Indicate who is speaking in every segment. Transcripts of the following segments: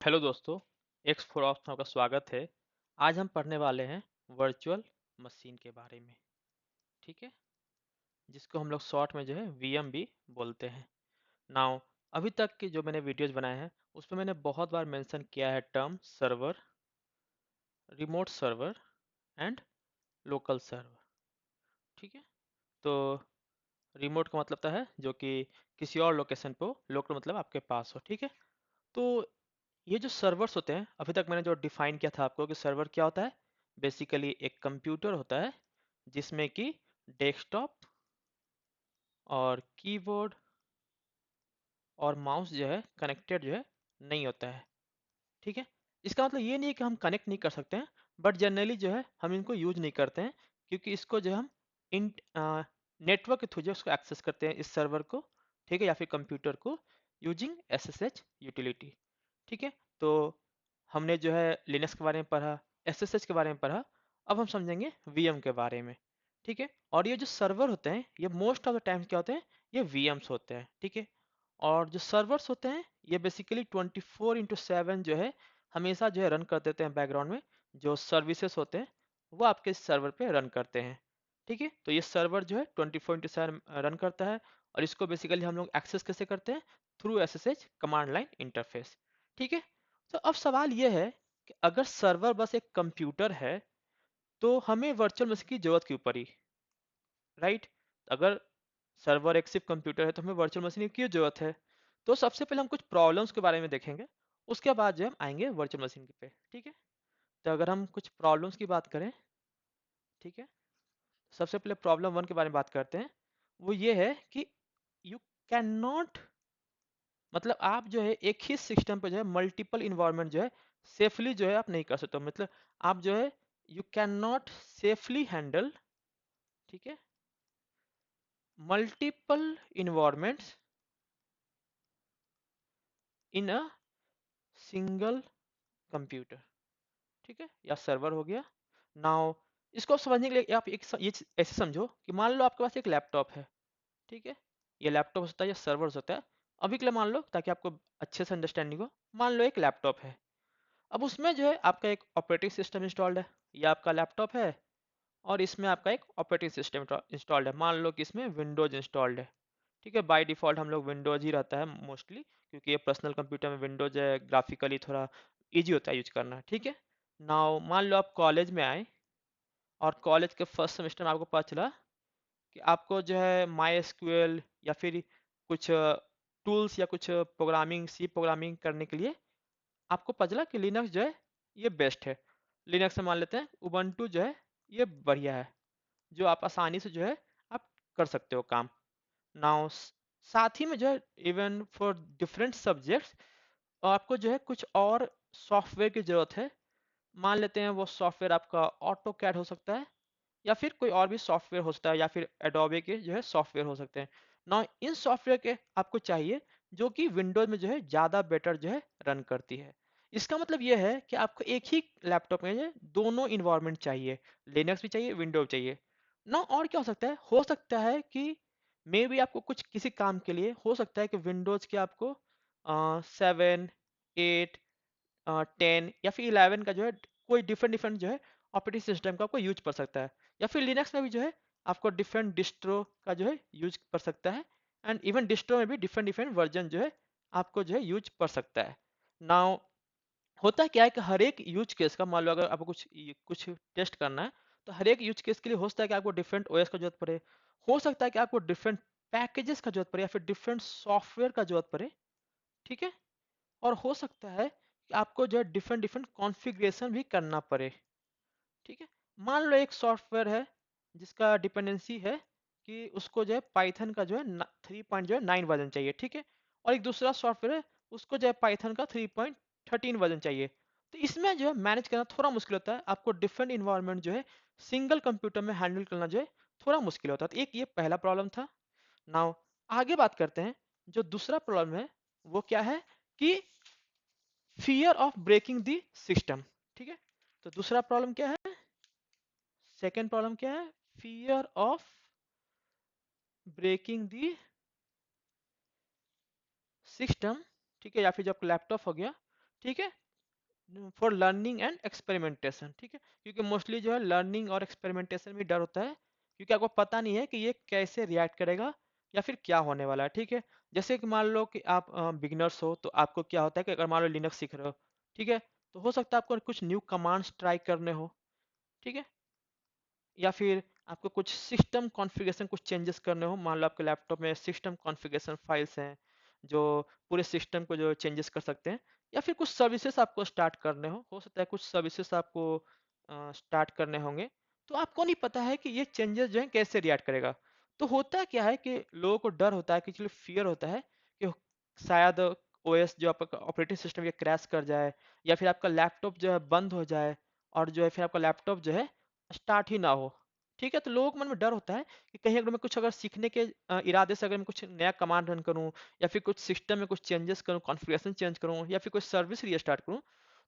Speaker 1: Hello दोस्तों, X4 ops में आपका स्वागत है। आज हम पढ़ने वाले हैं वर्चुअल मशीन के बारे में, ठीक है, जिसको हम लोग शॉर्ट में जो है वीएम भी बोलते हैं। नाउ अभी तक की जो मैंने वीडियोस बनाए हैं उसमें मैंने बहुत बार मेंशन किया है term server, remote server and local server, ठीक है। तो रिमोट का मतलब है जो कि किसी और लोकेशन पे हो, लोकल मतलब आपके पास हो, ठीक है। तो ये जो सर्वर्स होते हैं, अभी तक मैंने जो डिफाइन किया था आपको कि सर्वर क्या होता है, बेसिकली एक कंप्यूटर होता है जिसमें कि डेस्कटॉप और कीबोर्ड और माउस जो है कनेक्टेड जो है नहीं होता है, ठीक है। इसका मतलब ये नहीं है कि हम कनेक्ट नहीं कर सकते हैं, बट जनरली जो है हम इनको यूज नहीं करते हैं, क्योंकि इसको जो हम इन नेटवर्क के थ्रू जो उसको एक्सेस करते हैं इस सर्वर को, ठीक है, या फिर कंप्यूटर को यूजिंग एसएसएच यूटिलिटी, ठीक है। तो हमने जो है लिनक्स के बारे में पढ़ा, एसएसएच के बारे में पढ़ा, अब हम समझेंगे वीएम के बारे में, ठीक है। और ये जो सर्वर होते हैं ये मोस्ट ऑफ द टाइम क्या होते हैं, ये वीएम्स होते हैं, ठीक है। और जो सर्वर्स होते हैं ये बेसिकली 24/7 जो है हमेशा जो है रन कर देते हैं बैकग्राउंड में, जो सर्विसेज होते हैं वो आपके सर्वर पे रन करते हैं, ठीक है। तो ये सर्वर जो है 24/7 रन करता है, और इसको बेसिकली हम लोग एक्सेस कैसे करते हैं, through SSH command line interface, ठीक है। तो अब सवाल ये है कि अगर सर्वर बस एक कंप्यूटर है तो हमें वर्चुअल मशीन की जरूरत क्यों पड़ी, राइट। अगर सर्वर एक सिर्फ कंप्यूटर है तो हमें वर्चुअल मशीन की क्यों जरूरत है। तो सबसे पहले हम कुछ प्रॉब्लम्स के बारे में देखेंगे, उसके बाद जो हम आएंगे वर्चुअल मशीन पे, ठीक है। तो अगर हम कुछ प्रॉब्लम्स की बात करें, ठीक है, सबसे पहले प्रॉब्लम वन के बारे में बात करते हैं। वो ये है कि यू कैन नॉट, मतलब आप जो है एक ही सिस्टम पे जो है मल्टीपल इन्वायरमेंट जो है सेफली जो है आप नहीं कर सकते हो। मतलब आप जो है you can not safely handle, ठीक है, multiple environments in a single computer, ठीक है, या सर्वर हो गया। नाउ इसको समझने के लिए आप एक ये ऐसे समझो कि मान लो आपके पास एक लैपटॉप है, ठीक है। ये लैपटॉप होता है या सर्वर होता है। अभी के लिए मान लो, ताकि आपको अच्छे से अंडरस्टैंडिंग हो, मान लो एक लैपटॉप है। अब उसमें जो है आपका एक ऑपरेटिंग सिस्टम इंस्टॉल्ड है, ये आपका लैपटॉप है, और इसमें आपका एक ऑपरेटिंग सिस्टम इंस्टॉल्ड है। मान लो कि इसमें विंडोज इंस्टॉल्ड है, ठीक है। बाय डिफॉल्ट हम लोग विंडोज ही रहता है मोस्टली, क्योंकि ये पर्सनल कंप्यूटर में विंडोज है, ग्राफिकली थोड़ा इजी होता है यूज करना, ठीक है। नाउ मान लो आप कॉलेज में आए, और कॉलेज के फर्स्ट सेमेस्टर में आपको पता चला कि आपको जो है माई एसक्यूएल या फिर कुछ टूल्स या कुछ प्रोग्रामिंग, सी प्रोग्रामिंग करने के लिए आपको पता चला कि लिनक्स जो है ये बेस्ट है। लिनक्स से मान लेते हैं उबंटू जो है ये बढ़िया है, जो आप आसानी से जो है आप कर सकते हो काम। नाउ साथ ही में जो है इवन फॉर डिफरेंट सब्जेक्ट्स आपको जो है कुछ और सॉफ्टवेयर की ज़रूरत है। मान लेते हैं वो सॉफ्टवेयर आपका ऑटो कैड हो सकता है, या फिर कोई और भी सॉफ्टवेयर हो सकता है, या फिर एडोबे के जो है सॉफ्टवेयर हो सकते हैं ना। इन सॉफ्टवेयर के आपको चाहिए जो कि विंडोज में जो है ज़्यादा बेटर जो है रन करती है। इसका मतलब ये है कि आपको एक ही लैपटॉप में जो है दोनों इन्वायरमेंट चाहिए, लिनक्स भी चाहिए, विंडोज चाहिए ना। और क्या हो सकता है कि मे बी आपको कुछ किसी काम के लिए हो सकता है कि विंडोज के आपको 7, 8, 10 या फिर 11 का जो है कोई डिफरेंट डिफरेंट जो है ऑपरेटिंग सिस्टम का आपको यूज पड़ सकता है, या फिर लिनक्स में भी जो है आपको डिफरेंट डिस्ट्रो का जो है यूज पड़ सकता है, एंड इवन डिस्ट्रो में भी डिफरेंट डिफरेंट वर्जन जो है आपको जो है यूज पड़ सकता है। नाउ होता क्या है कि हर एक यूज केस का, मान लो अगर आपको कुछ टेस्ट करना है, तो हर एक यूज केस के लिए हो सकता है कि आपको डिफरेंट ओएस का जरूरत पड़े, हो सकता है कि आपको डिफरेंट पैकेजेस का जरूरत पड़े, या फिर डिफरेंट सॉफ्टवेयर का जरूरत पड़े, ठीक है। और हो सकता है कि आपको जो है डिफरेंट डिफरेंट कॉन्फ़िगरेशन भी करना पड़े, ठीक है। मान लो एक सॉफ्टवेयर है जिसका डिपेंडेंसी है कि उसको जो है पाइथन का जो है 3.9 वर्जन चाहिए, ठीक है। और एक दूसरा सॉफ्टवेयर है उसको जो है पाइथन का 3.13 वर्जन चाहिए। तो इसमें जो है मैनेज करना थोड़ा मुश्किल होता है, आपको डिफरेंट इन्वायरमेंट जो है सिंगल कंप्यूटर में हैंडल करना जो है थोड़ा मुश्किल होता है। तो एक ये पहला प्रॉब्लम था। नाउ आगे बात करते हैं, जो दूसरा प्रॉब्लम है वो क्या है कि fear of breaking the system, ठीक है। तो दूसरा प्रॉब्लम क्या है, सेकेंड प्रॉब्लम क्या है, fear of breaking the system, ठीक है, या फिर जब लैपटॉप हो गया ठीक है, फॉर लर्निंग एंड एक्सपेरिमेंटेशन। ठीक है, क्योंकि मोस्टली जो है लर्निंग और एक्सपेरिमेंटेशन में डर होता है, क्योंकि आपको पता नहीं है कि ये कैसे रिएक्ट करेगा या फिर क्या होने वाला है। ठीक है, जैसे कि मान लो कि आप बिगिनर्स हो, तो आपको क्या होता है कि अगर मान लो लिनक्स सीख रहे हो, ठीक है, तो हो सकता है आपको कुछ न्यू कमांड्स ट्राई करने हो। ठीक है, या फिर आपको कुछ सिस्टम कॉन्फ़िगरेशन कुछ चेंजेस करने हो। मान लो आपके लैपटॉप में सिस्टम कॉन्फ़िगरेशन फाइल्स हैं जो पूरे सिस्टम को जो चेंजेस कर सकते हैं, या फिर कुछ सर्विसेज आपको स्टार्ट करने हो सकता है कुछ सर्विसेज आपको स्टार्ट करने होंगे, तो आपको नहीं पता है कि ये चेंजेस जो है कैसे रिएक्ट करेगा। तो होता क्या है कि लोगों को डर होता है कि चलो फियर होता है कि शायद ओएस जो आपका ऑपरेटिंग सिस्टम ये क्रैश कर जाए, या फिर आपका लैपटॉप जो है बंद हो जाए, और जो है फिर आपका लैपटॉप जो है स्टार्ट ही ना हो। ठीक है, तो लोगों के मन में डर होता है कि कहीं अगर मैं कुछ अगर सीखने के इरादे से अगर मैं कुछ नया कमांड रन करूं, या फिर कुछ सिस्टम में कुछ चेंजेस करूं, कॉन्फ़िगरेशन चेंज करूं, या फिर कुछ सर्विस रीस्टार्ट करूं,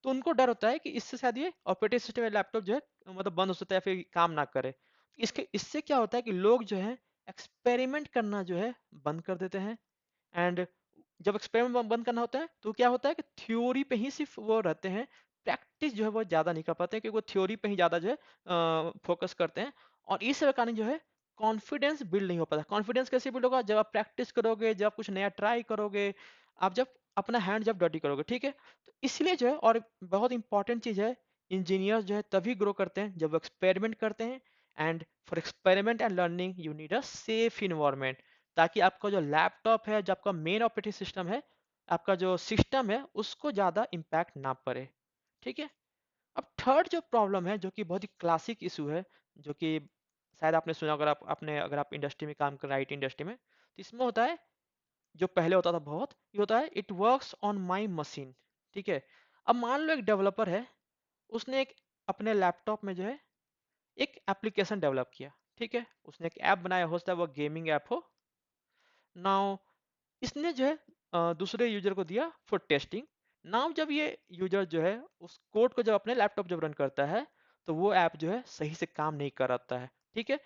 Speaker 1: तो उनको डर होता है कि इससे शायद ये ऑपरेटिंग सिस्टम या लैपटॉप जो है मतलब बंद हो सकता है या फिर काम ना करे। इसके इससे क्या होता है कि लोग जो है एक्सपेरिमेंट करना जो है बंद कर देते हैं। एंड जब एक्सपेरिमेंट बंद करना होता है तो क्या होता है कि थ्योरी पे ही सिर्फ वो रहते हैं, प्रैक्टिस जो है वो ज़्यादा नहीं कर पाते हैं, क्योंकि वो थ्योरी पे ही ज़्यादा जो है फोकस करते हैं। और इस कारण जो है कॉन्फिडेंस बिल्ड नहीं हो पाता। कॉन्फिडेंस कैसे बिल्ड होगा? जब आप प्रैक्टिस करोगे, जब आप कुछ नया ट्राई करोगे, आप जब अपना हैंड जब डर्टी करोगे। ठीक है, तो इसलिए जो है, और बहुत इंपॉर्टेंट चीज़ है, इंजीनियर्स जो है तभी ग्रो करते हैं जब वो एक्सपेरिमेंट करते हैं। And for experiment and learning you need a safe environment, ताकि आपका जो लैपटॉप है, जो आपका मेन ऑपरेटिंग सिस्टम है, आपका जो सिस्टम है, उसको ज़्यादा इम्पैक्ट ना पड़े। ठीक है, अब थर्ड जो प्रॉब्लम है, जो कि बहुत ही क्लासिक इशू है, जो कि शायद आपने सुना, अगर आप इंडस्ट्री में काम कर रहे हैं, आईटी इंडस्ट्री में, तो इसमें होता है, जो पहले होता था बहुत, ये होता है it works on my machine. ठीक है, अब मान लो एक डेवलपर है, उसने एक अपने लैपटॉप में जो है एक एप्लीकेशन डेवलप किया। ठीक है, उसने एक ऐप बनाया, हो सकता है वो गेमिंग ऐप हो। नाउ इसने जो है दूसरे यूजर को दिया फॉर टेस्टिंग। नाउ जब ये यूजर जो है उस कोड को जब अपने लैपटॉप जब रन करता है, तो वो ऐप जो है सही से काम नहीं कर रहा है। ठीक है,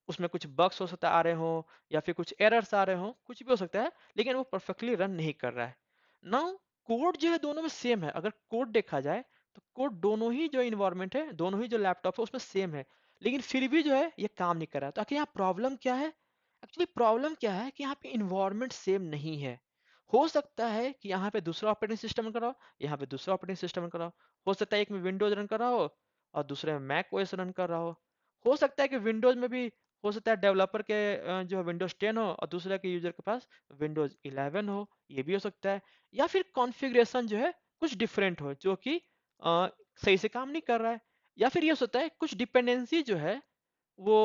Speaker 1: उसमें कुछ बग्स हो सकता है आ रहे हो, या फिर कुछ एरर्स आ रहे हो, कुछ भी हो सकता है, लेकिन वो परफेक्टली रन नहीं कर रहा है। नाउ कोड जो है दोनों में सेम है। अगर कोड देखा जाए तो कोड दोनों ही जो इन्वायरमेंट है, दोनों ही जो लैपटॉप है, उसमें सेम है, लेकिन फिर भी जो है ये काम नहीं कर रहा है। तो आखिर यहाँ प्रॉब्लम क्या है? एक्चुअली प्रॉब्लम क्या है कि यहाँ पे इन्वायरमेंट सेम नहीं है। हो सकता है कि यहाँ पे दूसरा ऑपरेटिंग सिस्टम रन कराओ, यहाँ पे दूसरा ऑपरेटिंग सिस्टम रन कराओ। हो सकता है एक में विंडोज रन कर रहा हो और दूसरे में मैक ओएस रन कर रहा हो सकता है कि विंडोज में भी हो सकता है डेवलपर के जो है विंडोज 10 हो, और दूसरे के यूजर के पास विंडोज 11 हो, ये भी हो सकता है। या फिर कॉन्फ़िगरेशन जो है कुछ डिफरेंट हो, जो कि सही से काम नहीं कर रहा है। या फिर ये हो सकता है कुछ डिपेंडेंसी जो है वो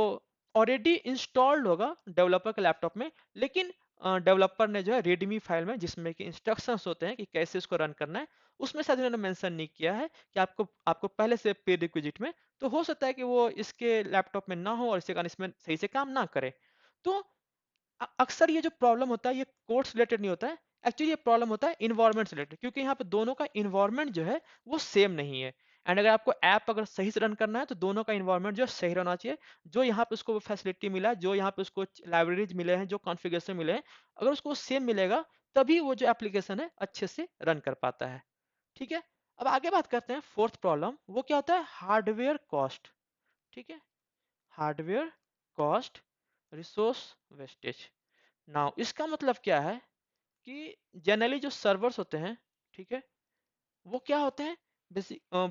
Speaker 1: ऑलरेडी इंस्टॉल्ड होगा डेवलपर के लैपटॉप में, लेकिन डेवलपर ने जो है रीडमी फाइल में, जिसमें कि इंस्ट्रक्शंस होते हैं कि कैसे इसको रन करना है, उसमें शायद उन्होंने मेंशन नहीं किया है कि आपको आपको पहले से प्री रिक्विजिट में। तो हो सकता है कि वो इसके लैपटॉप में ना हो, और इसके कारण इसमें सही से काम ना करे। तो अक्सर ये जो प्रॉब्लम होता है, ये कोड से रिलेटेड नहीं होता है। एक्चुअली ये प्रॉब्लम होता है इन्वायरमेंट से रिलेटेड, क्योंकि यहाँ पे दोनों का इन्वायरमेंट जो है वो सेम नहीं है। एंड अगर आपको ऐप अगर सही से रन करना है, तो दोनों का इन्वायरमेंट जो है सही रहना चाहिए। जो यहाँ पे उसको फैसिलिटी मिला है, जो यहाँ पे उसको लाइब्रेरीज मिले हैं, जो कॉन्फ़िगरेशन मिले हैं, अगर उसको सेम मिलेगा, तभी वो जो एप्लीकेशन है अच्छे से रन कर पाता है। ठीक है, अब आगे बात करते हैं फोर्थ प्रॉब्लम। वो क्या होता है? Hardware cost. ठीक है, hardware cost, resource wastage. Now इसका मतलब क्या है कि जनरली जो सर्वर्स होते हैं, ठीक है, वो क्या होते हैं?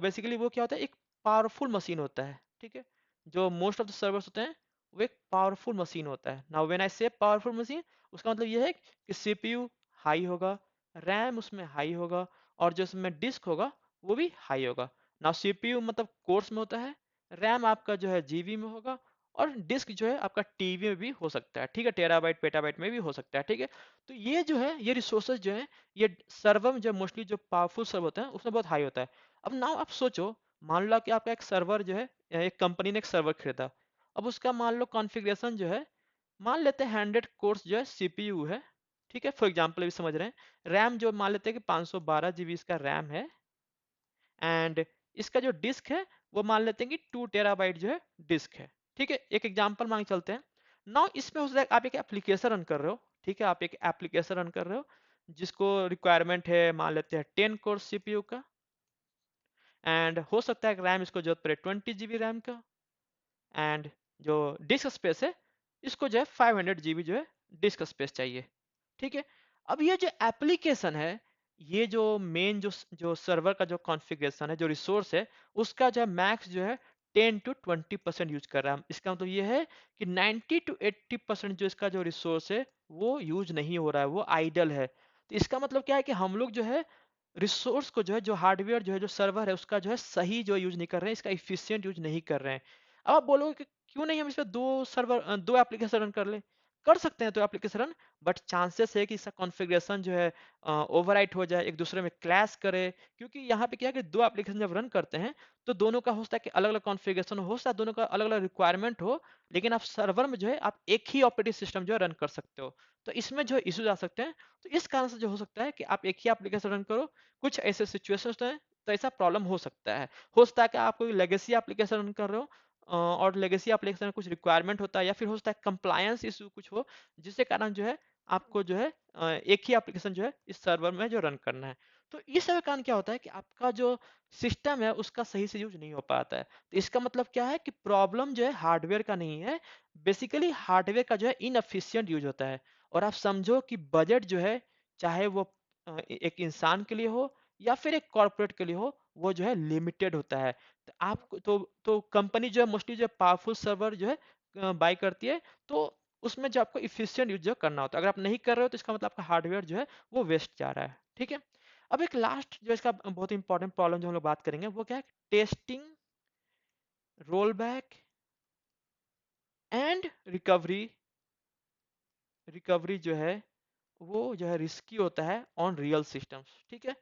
Speaker 1: बेसिकली वो क्या होता है? एक पावरफुल मशीन होता है। ठीक है, जो मोस्ट ऑफ द सर्वर्स होते हैं, वो एक पावरफुल मशीन होता है। नाउ व्हेन आई से पावरफुल मशीन, उसका मतलब ये है कि सीपीयू हाई होगा, रैम उसमें हाई होगा, और जो उसमें डिस्क होगा वो भी हाई होगा। नाउ सीपीयू मतलब कोर्स में होता है, रैम आपका जो है जीबी में होगा, और डिस्क जो है आपका टीबी में भी हो सकता है। ठीक है, टेराबाइट पेटाबाइट में भी हो सकता है। ठीक है, तो ये जो है, ये रिसोर्सेज जो है, ये सर्वर में जो मोस्टली जो पावरफुल सर्वर होते हैं उसमें बहुत हाई होता है। अब नाउ आप सोचो, मान लो कि आपका एक सर्वर जो है, एक कंपनी ने एक सर्वर खरीदा। अब उसका मान लो कॉन्फ़िगरेशन जो है, मान लेते हैं 100 कोर्स जो है सीपीयू है। ठीक है, फॉर एग्जांपल अभी समझ रहे हैं। रैम जो मान लेते हैं कि 512 जीबी इसका रैम है। एंड इसका जो डिस्क है, वो मान लेते हैं कि 2 टेराबाइट जो है डिस्क है। ठीक है, एक एग्जांपल मांग चलते हैं। नाउ इसमें हो सकता है आप एक एप्लीकेशन रन कर रहे हो। ठीक है, आप एक एप्लीकेशन रन कर रहे हो, जिसको रिक्वायरमेंट है मान लेते हैं 10 कोर सीपीयू का, एंड हो सकता है रैम इसको जरूरत पड़े 20 GB रैम का, एंड जो डिस्क स्पेस है इसको जो है 500 GB जो है डिस्क स्पेस चाहिए। ठीक है, अब ये जो एप्लीकेशन है, ये जो मेन जो सर्वर का जो कॉन्फ़िगरेशन है, जो रिसोर्स है, उसका जो है मैक्स जो है 10 to 20% यूज कर रहा है। इसका मतलब ये है कि 90 to 80% जो इसका जो रिसोर्स है वो यूज नहीं हो रहा है, वो आइडल है। तो इसका मतलब क्या है कि हम लोग जो है रिसोर्स को जो है, जो हार्डवेयर जो है, जो सर्वर है, उसका जो है सही जो यूज नहीं कर रहे हैं, इसका इफिशियंट यूज नहीं कर रहे हैं। अब आप बोलोगे कि क्यों नहीं हम इस पे दो एप्लीकेशन रन कर ले। कर सकते हैं दो एप्लीकेशन रन, बट चांसेस है कि इसका कॉन्फ़िगरेशन जो है ओवरराइट हो जाए, एक दूसरे में क्लैश करे। क्योंकि यहाँ पे क्या है कि दो एप्लीकेशन जब रन करते हैं तो दोनों का हो सकता है कि अलग अलग कॉन्फ़िगरेशन हो सकता है, दोनों का अलग अलग रिक्वायरमेंट हो, लेकिन आप सर्वर में जो है आप एक ही ऑपरेटिंग सिस्टम जो है रन कर सकते हो। तो इसमें जो इश्यूज आ सकते हैं, तो इस कारण से जो हो सकता है कि आप एक ही एप्लीकेशन रन करो। कुछ ऐसे सिचुएशंस हैं तो ऐसा प्रॉब्लम हो सकता है। हो सकता है कि आप कोई लेगेसी एप्लीकेशन रन कर रहे हो, और लेगेसी एप्लीकेशन में कुछ रिक्वायरमेंट होता है, या फिर हो सकता है कंप्लायंस इशू कुछ हो, जिसके कारण जो है आपको जो है एक ही एप्लीकेशन जो है इस सर्वर में जो रन करना है। तो इस सब के कारण क्या होता है कि आपका जो सिस्टम है उसका सही से यूज नहीं हो पाता है। तो इसका मतलब क्या है कि प्रॉब्लम जो है हार्डवेयर का नहीं है, बेसिकली हार्डवेयर का जो है इनएफिशिएंट यूज होता है। और आप समझो कि बजट जो है, चाहे वो एक इंसान के लिए हो या फिर एक कॉर्पोरेट के लिए हो, वो जो है लिमिटेड होता है। तो आप तो कंपनी जो है मोस्टली जो पावरफुल सर्वर जो है बाय करती है, तो उसमें जो आपको इफिशिएंट यूज जो करना होता है, अगर आप नहीं कर रहे हो तो इसका मतलब आपका हार्डवेयर जो है वो वेस्ट जा रहा है। ठीक है, अब एक लास्ट जो इसका बहुत इंपॉर्टेंट प्रॉब्लम जो हम लोग बात करेंगे वो क्या है, testing, roll back and recovery. Recovery जो है वो जो है रिस्की होता है ऑन रियल सिस्टम्स। ठीक है,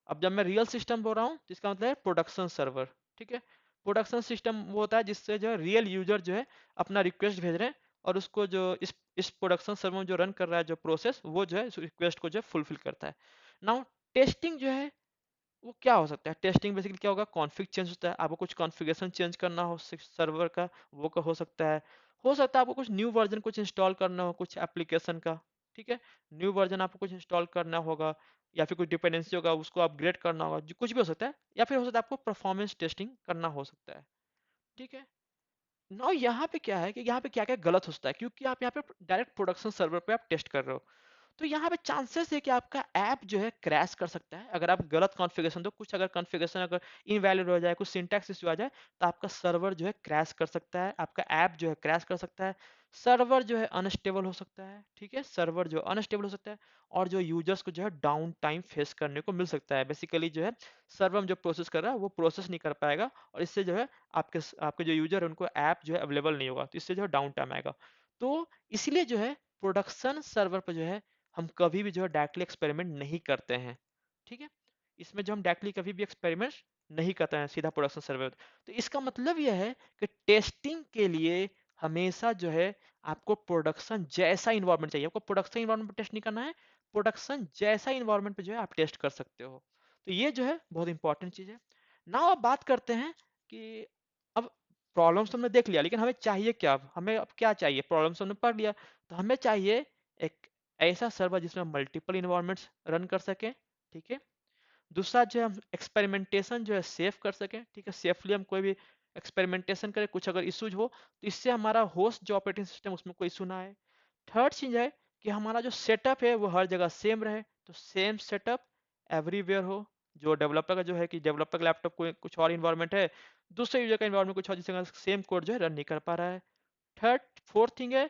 Speaker 1: अब जब मैं रियल सिस्टम बोल रहा हूँ तो इसका मतलब है प्रोडक्शन सर्वर। ठीक है, प्रोडक्शन सिस्टम वो होता है जिससे जो है रियल यूजर जो है अपना रिक्वेस्ट भेज रहे हैं, और उसको जो इस प्रोडक्शन सर्वर में जो रन कर रहा है जो प्रोसेस, वो जो है इस रिक्वेस्ट को जो है फुलफिल करता है। नाउ टेस्टिंग जो है वो क्या हो सकता है, टेस्टिंग बेसिकली क्या होगा, कॉन्फ़िग चेंज होता है, आपको कुछ कॉन्फ़िगरेशन चेंज करना हो सर्वर का, वो का हो सकता है। हो सकता है आपको कुछ न्यू वर्जन कुछ इंस्टॉल करना हो कुछ एप्लीकेशन का। ठीक है, न्यू वर्जन आपको कुछ इंस्टॉल करना होगा, या फिर कुछ डिपेंडेंसी होगा उसको अपग्रेड करना होगा, जो कुछ भी हो सकता है, या फिर हो सकता है आपको परफॉर्मेंस टेस्टिंग करना हो सकता है। ठीक है, नाउ यहाँ पे क्या है कि यहाँ पे क्या क्या गलत हो सकता है, क्योंकि आप यहाँ पे डायरेक्ट प्रोडक्शन सर्वर पे आप टेस्ट कर रहे हो। तो यहाँ पे चांसेस है कि आपका ऐप जो है क्रैश कर सकता है, अगर आप गलत कॉन्फ़िगरेशन दो, कुछ अगर कॉन्फ़िगरेशन अगर इनवैलिड हो जाए, कुछ सिंटैक्स इशू आ जाए, तो आपका सर्वर जो है क्रैश कर सकता है, आपका ऐप जो है क्रैश कर सकता है, सर्वर जो है अनस्टेबल हो सकता है। ठीक है, सर्वर जो अनस्टेबल हो सकता है, और जो यूजर्स को जो है डाउन टाइम फेस करने को मिल सकता है। बेसिकली जो है सर्वर में जो प्रोसेस कर रहा है वो प्रोसेस नहीं कर पाएगा, और इससे जो है आपके जो यूजर है उनको ऐप जो है अवेलेबल नहीं होगा, तो इससे जो है डाउन टाइम आएगा। तो इसलिए जो है प्रोडक्शन सर्वर पर जो है हम कभी भी जो है डायरेक्टली एक्सपेरिमेंट नहीं करते हैं। ठीक है, इसमें जो हम डायरेक्टली कभी भी एक्सपेरिमेंट नहीं करते हैं, सीधा प्रोडक्शन सर्वर। तो इसका मतलब यह है कि टेस्टिंग के लिए हमेशा जो है आपको प्रोडक्शन जैसा इन्वायरमेंट चाहिए, आपको प्रोडक्शन इन्वायरमेंट पर टेस्ट नहीं करना है, प्रोडक्शन जैसा इन्वायरमेंट पे जो है आप टेस्ट कर सकते हो। तो ये जो है बहुत इंपॉर्टेंट चीज़ है। नाउ अब बात करते हैं कि अब प्रॉब्लम्स तो हमने देख लिया, लेकिन हमें चाहिए क्या, अब हमें अब क्या चाहिए, प्रॉब्लम्स हमने पढ़ लिया, तो हमें चाहिए एक ऐसा सर्वर जिसमें मल्टीपल इन्वायरमेंट्स रन कर सकें। ठीक है, दूसरा जो है हम एक्सपेरिमेंटेशन जो है सेफ कर सकें। ठीक है, सेफली हम कोई भी एक्सपेरिमेंटेशन करें, कुछ अगर इशूज हो तो इससे हमारा होस्ट जो ऑपरेटिंग सिस्टम उसमें कोई इशू ना आए। थर्ड चीज है कि हमारा जो सेटअप है वो हर जगह सेम रहे, तो सेम सेटअप एवरीवेयर हो। जो डेवलपर का जो है कि डेवलपर का लैपटॉप कोई कुछ और इन्वायरमेंट है, दूसरे यूजर का इन्वायरमेंट कुछ और, जिससे सेम कोड जो है रन नहीं कर पा रहा है। थर्ड फोर्थ थिंग है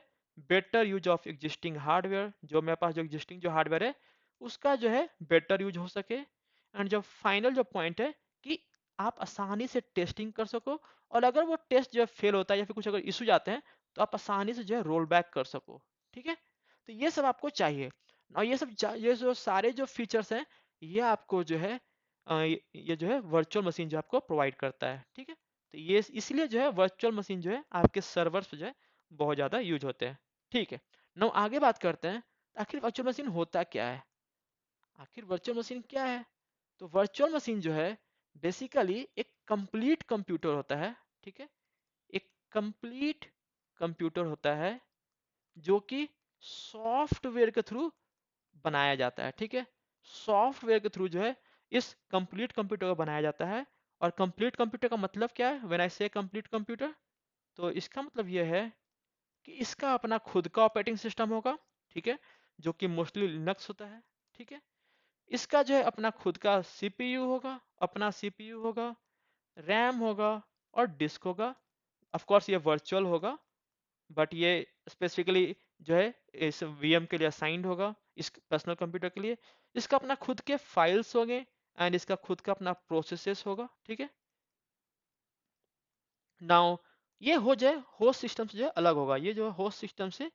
Speaker 1: better use of existing hardware, जो मेरे पास जो एग्जिस्टिंग जो हार्डवेयर है उसका जो है बेटर यूज हो सके। एंड जो फाइनल जो पॉइंट है कि आप आसानी से टेस्टिंग कर सको, और अगर वो टेस्ट जो है फेल होता है या फिर कुछ अगर इशू जाते हैं तो आप आसानी से जो है रोल बैक कर सको। ठीक है, तो ये सब आपको चाहिए। और ये जो सारे जो फीचर्स हैं ये आपको जो है ये जो है वर्चुअल मशीन जो आपको प्रोवाइड करता है। ठीक है, तो ये इसलिए जो है वर्चुअल मशीन जो है आपके सर्वर्स पे जो है बहुत ज़्यादा यूज होते हैं। ठीक है, नो आगे बात करते हैं आखिर वर्चुअल मशीन होता क्या है। आखिर वर्चुअल मशीन क्या है, तो वर्चुअल मशीन जो है बेसिकली एक कंप्लीट कंप्यूटर होता है। ठीक है, एक कंप्लीट कंप्यूटर होता है जो कि सॉफ्टवेयर के थ्रू बनाया जाता है, ठीक है। सॉफ्टवेयर के थ्रू जो है इस कंप्लीट कंप्यूटर को बनाया जाता है। और कंप्लीट कंप्यूटर का मतलब क्या है? व्हेन आई से कंप्लीट कंप्यूटर, तो इसका मतलब यह है कि इसका अपना खुद का ऑपरेटिंग सिस्टम होगा, ठीक है, जो कि मोस्टली लिनक्स होता है, ठीक है। इसका जो है अपना खुद का सीपीयू होगा, अपना सीपीयू होगा, रैम होगा और डिस्क होगा। ऑफ कोर्स ये वर्चुअल होगा, बट ये स्पेसिफिकली जो है इस वीएम के लिए असाइंड होगा, इस पर्सनल कंप्यूटर के लिए। इसका अपना खुद के फाइल्स होंगे एंड इसका खुद का अपना प्रोसेसेस होगा, ठीक है। नाउ ये हो जाए होस्ट सिस्टम से जो है अलग होगा, ये जो है होस्ट सिस्टम से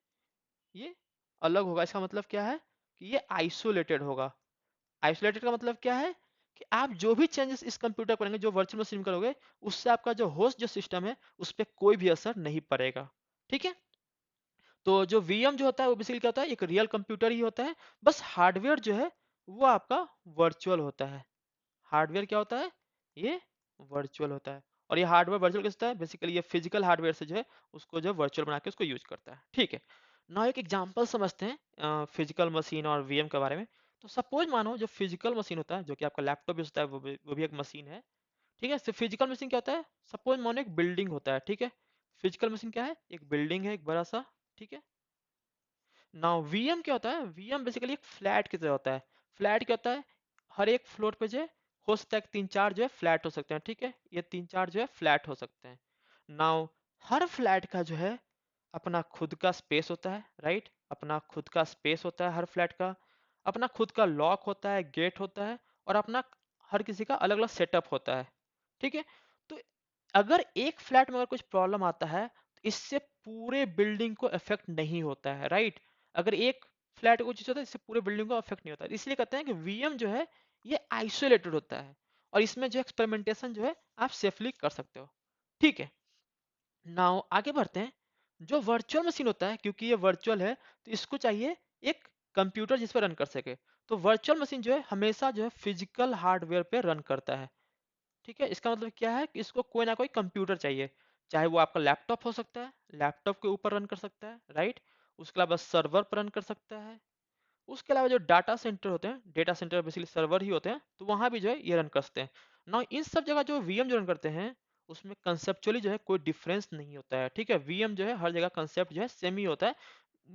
Speaker 1: ये अलग होगा। इसका मतलब क्या है कि ये आइसोलेटेड होगा। आइसोलेटेड का मतलब क्या है कि आप जो भी चेंजेस इस कंप्यूटर करेंगे, जो वर्चुअल मशीन करोगे, उससे आपका जो होस्ट जो सिस्टम है उस पर कोई भी असर नहीं पड़ेगा, ठीक है। तो जो वीएम जो होता है वो बेसिकली क्या होता है, एक रियल कंप्यूटर ही होता है, बस हार्डवेयर जो है वो आपका वर्चुअल होता है। हार्डवेयर क्या होता है? ये वर्चुअल होता है। और ये हार्डवेयर वर्चुअल कैसे होता है? बेसिकली ये फिजिकल हार्डवेयर से जो है उसको जो वर्चुअल बना के उसको यूज करता है, ठीक है। ना एक एग्जांपल समझते हैं फिजिकल मशीन और वीएम के बारे में। तो सपोज मानो जो फिजिकल मशीन होता है, जो कि आपका लैपटॉप भी होता है, वो भी एक मशीन है, ठीक है। फिजिकल मशीन क्या होता है? सपोज मानो एक बिल्डिंग होता है, ठीक है। फिजिकल मशीन क्या है? एक बिल्डिंग है, एक बड़ा सा, ठीक है। नाउ वीएम क्या होता है? वीएम बेसिकली एक फ्लैट की तरह होता है। फ्लैट क्या होता है? हर एक फ्लोर पे जो है हो सकता है कि तीन चार जो है फ्लैट हो सकते हैं, ठीक है। ये तीन चार जो है फ्लैट हो सकते हैं। नाउ हर फ्लैट का जो है अपना खुद का स्पेस होता है, राइट। अपना खुद का स्पेस होता है हर फ्लैट का, अपना खुद का लॉक होता है, गेट होता है, और अपना हर किसी का अलग अलग सेटअप होता है, ठीक है। तो अगर एक फ्लैट में अगर कुछ प्रॉब्लम आता है तो इससे पूरे बिल्डिंग को इफेक्ट नहीं होता है, राइट। अगर एक फ्लैट को चीज होता है इससे पूरे बिल्डिंग को इफेक्ट नहीं होता है। इसलिए कहते हैं कि वीएम जो है ये आइसोलेटेड होता है, और इसमें जो एक्सपेरिमेंटेशन जो है आप सेफली कर सकते हो, ठीक है। नाउ आगे बढ़ते हैं। जो वर्चुअल मशीन होता है, क्योंकि ये वर्चुअल है तो इसको चाहिए एक कंप्यूटर जिस पर रन कर सके। तो वर्चुअल मशीन जो है हमेशा जो है फिजिकल हार्डवेयर पे रन करता है, ठीक है। इसका मतलब क्या है कि इसको कोई ना कोई कंप्यूटर चाहिए, चाहे वो आपका लैपटॉप हो सकता है, लैपटॉप के ऊपर रन कर सकता है, राइट। उसके अलावा सर्वर पर रन कर सकता है। उसके अलावा जो डाटा सेंटर होते हैं, डेटा सेंटर बेसिकली सर्वर ही होते हैं, तो वहां भी जो है ये रन कर सकते हैं ना। इन सब जगह जो वीएम जो रन करते हैं उसमें कंसेप्चुअली जो है कोई डिफरेंस नहीं होता है, ठीक है। वीएम जो है हर जगह कंसेप्ट जो है सेम ही होता है,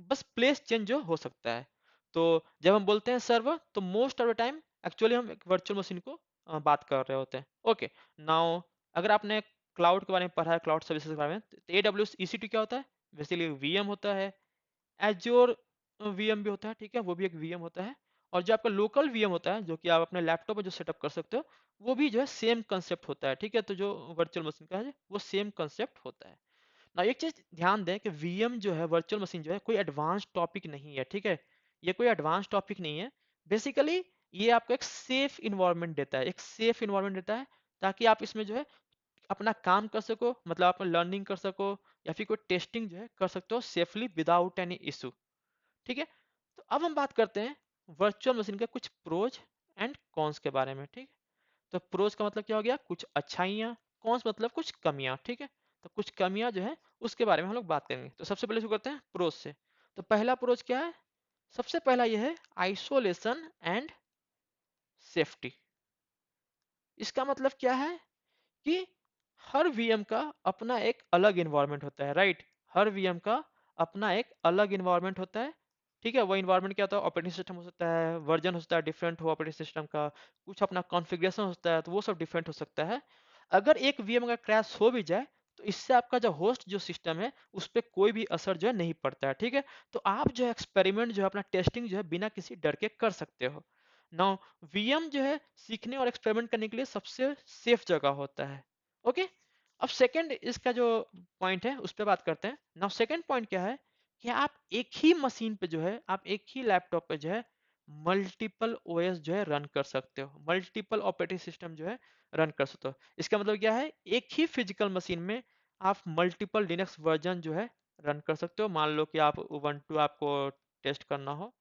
Speaker 1: बस प्लेस चेंज जो हो सकता है। तो जब हम बोलते हैं सर्वर, तो most of the time actually हम एक वर्चुअल मशीन को बात कर रहे होते हैं, ओके। नाउ अगर आपने क्लाउड के बारे में पढ़ा है, क्लाउड सर्विसेज के बारे में, तो AWS EC2 क्या होता है? बेसिकली वीएम होता है। एज्योर वीएम भी होता है, ठीक है, वो भी एक वीएम होता है। और जो आपका लोकल वीएम होता है, जो कि आप अपने लैपटॉप में जो सेटअप कर सकते हो, वो भी जो है सेम कंसेप्ट होता है, ठीक है। तो जो वर्चुअल मशीन का है वो सेम कंसेप्ट होता है ना। एक चीज ध्यान दें कि वीएम जो है वर्चुअल मशीन जो है कोई एडवांस टॉपिक नहीं है, ठीक है। ये कोई एडवांस टॉपिक नहीं है। बेसिकली ये आपको एक सेफ इन्वायरमेंट देता है, एक सेफ इन्वायरमेंट देता है, ताकि आप इसमें जो है अपना काम कर सको, मतलब आप लर्निंग कर सको, या फिर कोई टेस्टिंग जो है कर सकते हो सेफली विदाउट एनी इशू, ठीक है। तो अब हम बात करते हैं वर्चुअल मशीन के कुछ प्रोज एंड कॉन्स के बारे में, ठीक है। तो प्रोज का मतलब क्या हो गया? कुछ अच्छाइयाँ। कॉन्स मतलब कुछ कमियां, ठीक है। तो कुछ कमियां जो है उसके बारे में हम लोग बात करेंगे। तो सबसे पहले शुरू करते हैं प्रोज से। तो पहला प्रोज क्या है? सबसे पहला यह है आइसोलेशन एंड सेफ्टी। इसका मतलब क्या है कि हर वीएम का अपना एक अलग इन्वायरमेंट होता है, राइट। हर वीएम का अपना एक अलग इन्वायरमेंट होता है, ठीक है। वो इन्वायरमेंट क्या होता है? ऑपरेटिंग सिस्टम हो सकता है, वर्जन हो सकता है डिफरेंट हो ऑपरेटिंग सिस्टम का, कुछ अपना कॉन्फ़िगरेशन होता है, तो वो सब डिफरेंट हो सकता है। अगर एक वीएम अगर क्रैश हो भी जाए तो इससे आपका जो होस्ट जो सिस्टम है उस पर कोई भी असर जो है नहीं पड़ता है, ठीक है। तो आप जो है एक्सपेरिमेंट जो है अपना टेस्टिंग जो है बिना किसी डर के कर सकते हो। नाउ वीएम जो है सीखने और एक्सपेरिमेंट करने के लिए सबसे सेफ जगह होता है, ओके। अब सेकंड इसका जो पॉइंट है उस पर बात करते हैं। नाउ सेकंड पॉइंट क्या है कि आप एक ही मशीन पे जो है, आप एक ही लैपटॉप पे जो है मल्टीपल ओएस जो है रन कर सकते हो, मल्टीपल ऑपरेटिंग सिस्टम जो है रन कर सकते हो। इसका मतलब क्या है? एक ही फिजिकल मशीन में आप मल्टीपल लिनक्स वर्जन जो है रन कर सकते हो। मान लो कि आप उबंटू आपको टेस्ट करना हो,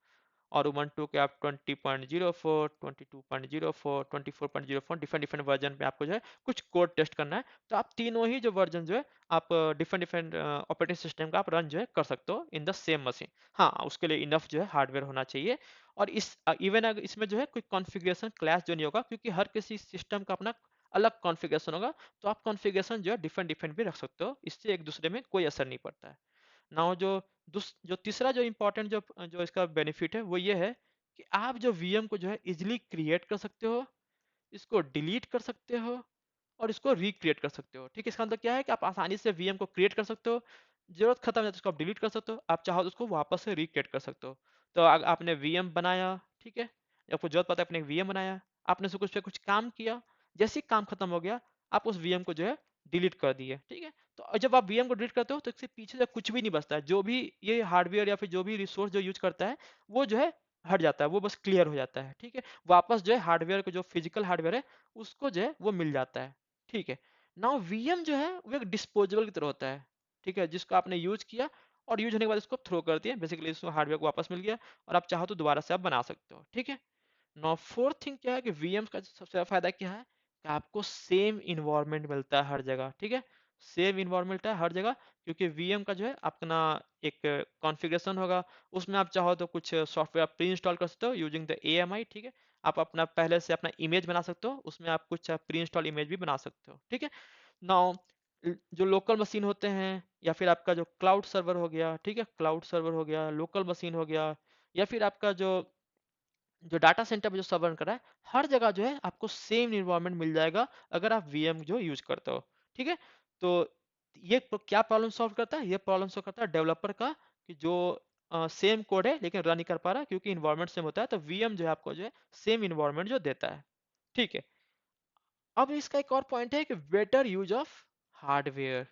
Speaker 1: और उबंटू के आप 20.04, 22.04, 24.04 डिफरेंट डिफरेंट वर्जन पे आपको जो है कुछ कोड टेस्ट करना है, तो आप तीनों ही जो वर्जन जो है आप डिफरेंट डिफरेंट ऑपरेटिंग सिस्टम का आप रन जो है कर सकते हो इन द सेम मशीन। हाँ, उसके लिए इनफ जो है हार्डवेयर होना चाहिए। और इस इवन अगर इसमें जो है कोई कॉन्फ़िगरेशन क्लैश जो नहीं होगा, क्योंकि हर किसी सिस्टम का अपना अलग कॉन्फ़िगरेशन होगा, तो आप कॉन्फ़िगरेशन जो है डिफरेंट डिफरेंट भी रख सकते हो, इससे एक दूसरे में कोई असर नहीं पड़ता है। नाउ जो तीसरा जो इम्पोर्टेंट जो जो इसका बेनिफिट है वो ये है कि आप जो वीएम को जो है इजिली क्रिएट कर सकते हो, इसको डिलीट कर सकते हो और इसको रिक्रिएट कर सकते हो। ठीक है, इसका मतलब क्या है कि आप आसानी से वीएम को क्रिएट कर सकते हो, जरूरत खत्म है तो उसको आप डिलीट कर सकते हो, आप चाहो तो उसको वापस से रिक्रिएट कर सकते हो। तो आपने वीएम बनाया, ठीक है, आपको जरूरत पता है आपने वीएम बनाया, आपने उसको उस पर कुछ काम किया, जैसे ही काम खत्म हो गया आप उस वीएम को जो है डिलीट कर दिए। ठीक है, तो जब आप वीएम को डिलीट करते हो तो इसके पीछे से कुछ भी नहीं बचता है, जो भी ये हार्डवेयर या फिर जो भी रिसोर्स जो यूज करता है वो जो है हट जाता है, वो बस क्लियर हो जाता है। ठीक है, वापस जो है हार्डवेयर को, जो फिजिकल हार्डवेयर है उसको जो है वो मिल जाता है। ठीक है, नाउ वीएम जो है वो एक डिस्पोजेबल की तरह होता है। ठीक है, जिसको आपने यूज किया और यूज होने के बाद इसको थ्रो कर दिया, बेसिकली इसको हार्डवेयर को वापस मिल गया और आप चाहो तो दोबारा से आप बना सकते हो। ठीक है, नाउ फोर्थ थिंग क्या है कि वीएम का सबसे बड़ा फायदा क्या है कि आपको सेम इन्वायरमेंट मिलता है हर जगह। ठीक है, सेम इन्वायरमेंट है हर जगह, क्योंकि वीएम का जो है अपना एक कॉन्फ़िगरेशन होगा, उसमें आप चाहो तो कुछ सॉफ्टवेयर आप प्री इंस्टॉल कर सकते हो यूजिंग द एएमआई। ठीक है, आप अपना पहले से अपना इमेज बना सकते हो, उसमें आप कुछ प्री इंस्टॉल इमेज भी बना सकते हो। ठीक है, नाउ जो लोकल मशीन होते हैं या फिर आपका जो क्लाउड सर्वर हो गया, ठीक है, क्लाउड सर्वर हो गया, लोकल मशीन हो गया, या फिर आपका जो जो डाटा सेंटर में जो सर्वर कर रहा है, हर जगह जो है आपको सेम इन्वायरमेंट मिल जाएगा अगर आप वीएम जो यूज करते हो। ठीक है, तो ये क्या प्रॉब्लम सॉल्व करता है, ये प्रॉब्लम सॉल्व करता है डेवलपर का, कि जो सेम कोड है लेकिन रन नहीं कर पा रहा क्योंकि इन्वायरमेंट सेम होता है, तो वीएम जो है आपको जो है सेम इन्वायरमेंट जो देता है। ठीक है, अब इसका एक और पॉइंट है कि better use of hardware.